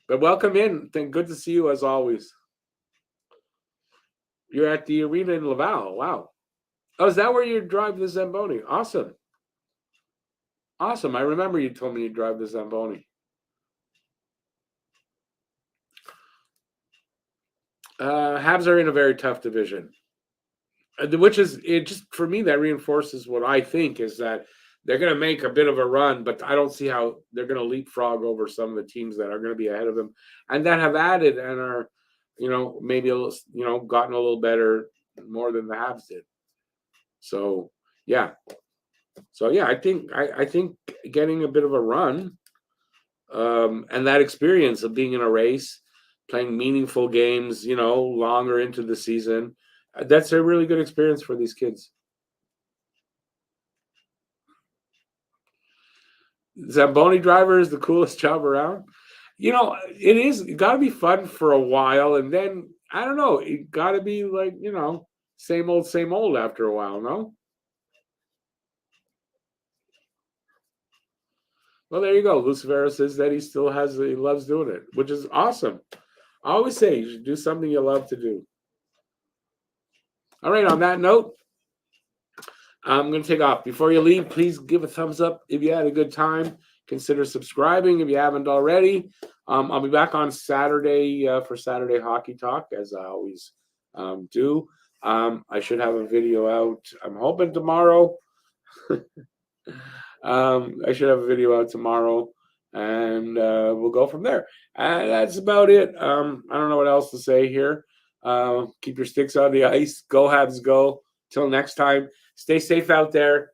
But welcome in. Good to see you as always. You're at the arena in Laval. Wow. Oh, is that where you drive the Zamboni? Awesome. Awesome. I remember you told me you drive the Zamboni. Habs are in a very tough division, which is it. Just for me, that reinforces what I think is that they're going to make a bit of a run, but I don't see how they're going to leapfrog over some of the teams that are going to be ahead of them and that have added and are, maybe gotten a little better more than the Habs did. So yeah, I think getting a bit of a run, and that experience of being in a race, playing meaningful games, longer into the season, that's a really good experience for these kids. Zamboni driver is the coolest job around. It is got to be fun for a while, and then I don't know, it got to be like same old after a while. No. Well, there you go. Lucifero says that he loves doing it, which is awesome. I always say you should do something you love to do. All right. On that note, I'm going to take off. Before you leave, please give a thumbs up if you had a good time. Consider subscribing if you haven't already. I'll be back on Saturday for Saturday Hockey Talk, as I always do. I should have a video out. I'm hoping tomorrow. I should have a video out tomorrow, and we'll go from there. That's about it. I don't know what else to say here. Keep your sticks on the ice. Go Habs, go. Till next time, stay safe out there.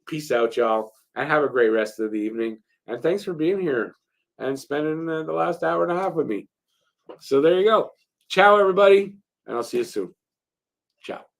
Peace out, y'all, and have a great rest of the evening. And thanks for being here and spending the last hour and a half with me. So there you go. Ciao, everybody, and I'll see you soon. Ciao.